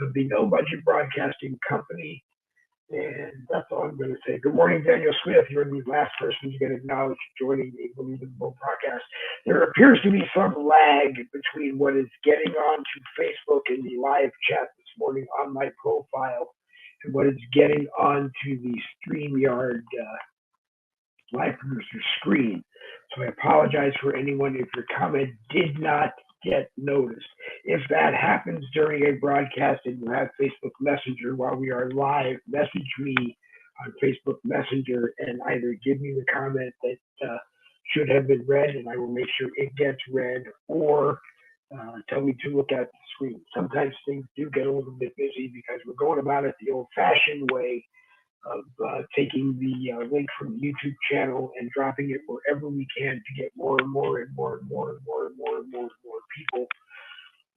of the No Budget Broadcasting Company. And that's all I'm going to say. Good morning, Daniel Smith. You're the last person to get acknowledged joining the Boogie with the Bull broadcast. There appears to be some lag between what is getting onto Facebook in the live chat this morning on my profile and what is getting onto the StreamYard live producer screen. So I apologize for anyone if your comment did not get noticed. If that happens during a broadcast and you have Facebook Messenger while we are live, message me on Facebook Messenger and either give me the comment that should have been read and I will make sure it gets read, or tell me to look at the screen. Sometimes things do get a little bit busy because we're going about it the old-fashioned way of taking the link from the YouTube channel and dropping it wherever we can to get more and more and more and more and more and more and more and more people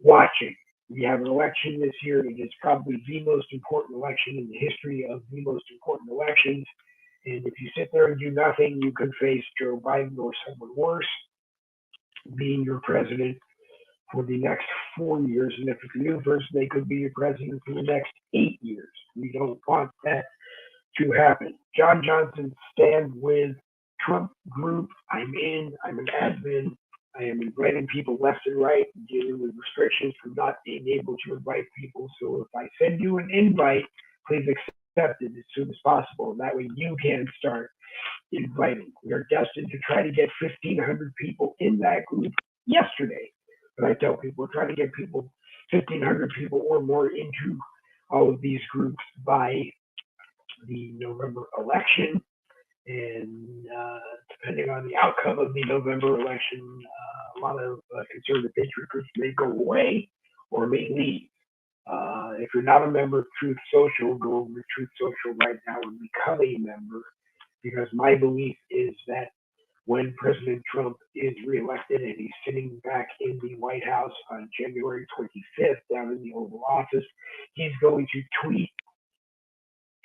watching. We have an election this year. It is probably the most important election in the history of the most important elections. And if you sit there and do nothing, you could face Joe Biden or someone worse being your president for the next 4 years. And if it's a new person, they could be your president for the next 8 years. We don't want that to happen. John Johnson stand with Trump group. I'm in. I'm an admin. I am inviting people left and right, dealing with restrictions from not being able to invite people. So if I send you an invite, please accept it as soon as possible. That way you can start inviting. We are destined to try to get 1,500 people in that group yesterday. But I tell people, we're trying to get people, 1,500 people or more into all of these groups by the November election, and depending on the outcome of the November election, a lot of conservative patriot groups may go away or may leave. If you're not a member of Truth Social, go over to Truth Social right now and become a member, because my belief is that when President Trump is reelected and he's sitting back in the White House on January 25th down in the Oval Office, he's going to tweet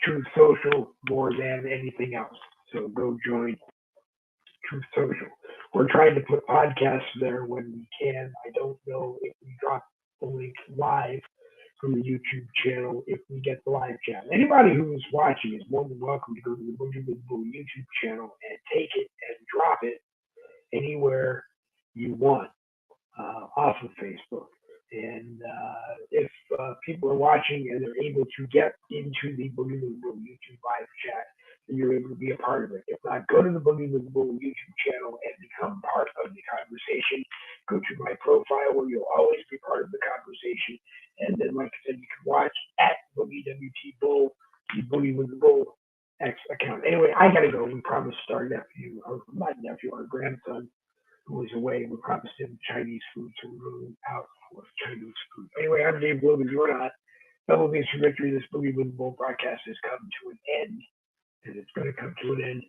Truth Social more than anything else. So go join Truth Social. We're trying to put podcasts there when we can. I don't know if we drop the link live from the YouTube channel if we get the live chat. Anybody who's watching is more than welcome to go to the Boogie with Bull YouTube channel and take it and drop it anywhere you want off of Facebook. And if people are watching and they're able to get into the Boogie with Bull YouTube live chat, then you're able to be a part of it. If not, go to the Boogie with Bull YouTube channel and become part of the conversation. Go to my profile where you'll always be part of the conversation. And then, like I said, you can watch at Boogie WT Bull, the Boogie with the Bull X account. Anyway, I gotta go. We promised our nephew, or my nephew, our grandson, who was away. We promised him Chinese food, so we're going out for Chinese food. Anyway, I'm Dave Logan. You're not. Double Beans for Victory. This Boogie with the Bull broadcast has come to an end, and it's going to come to an end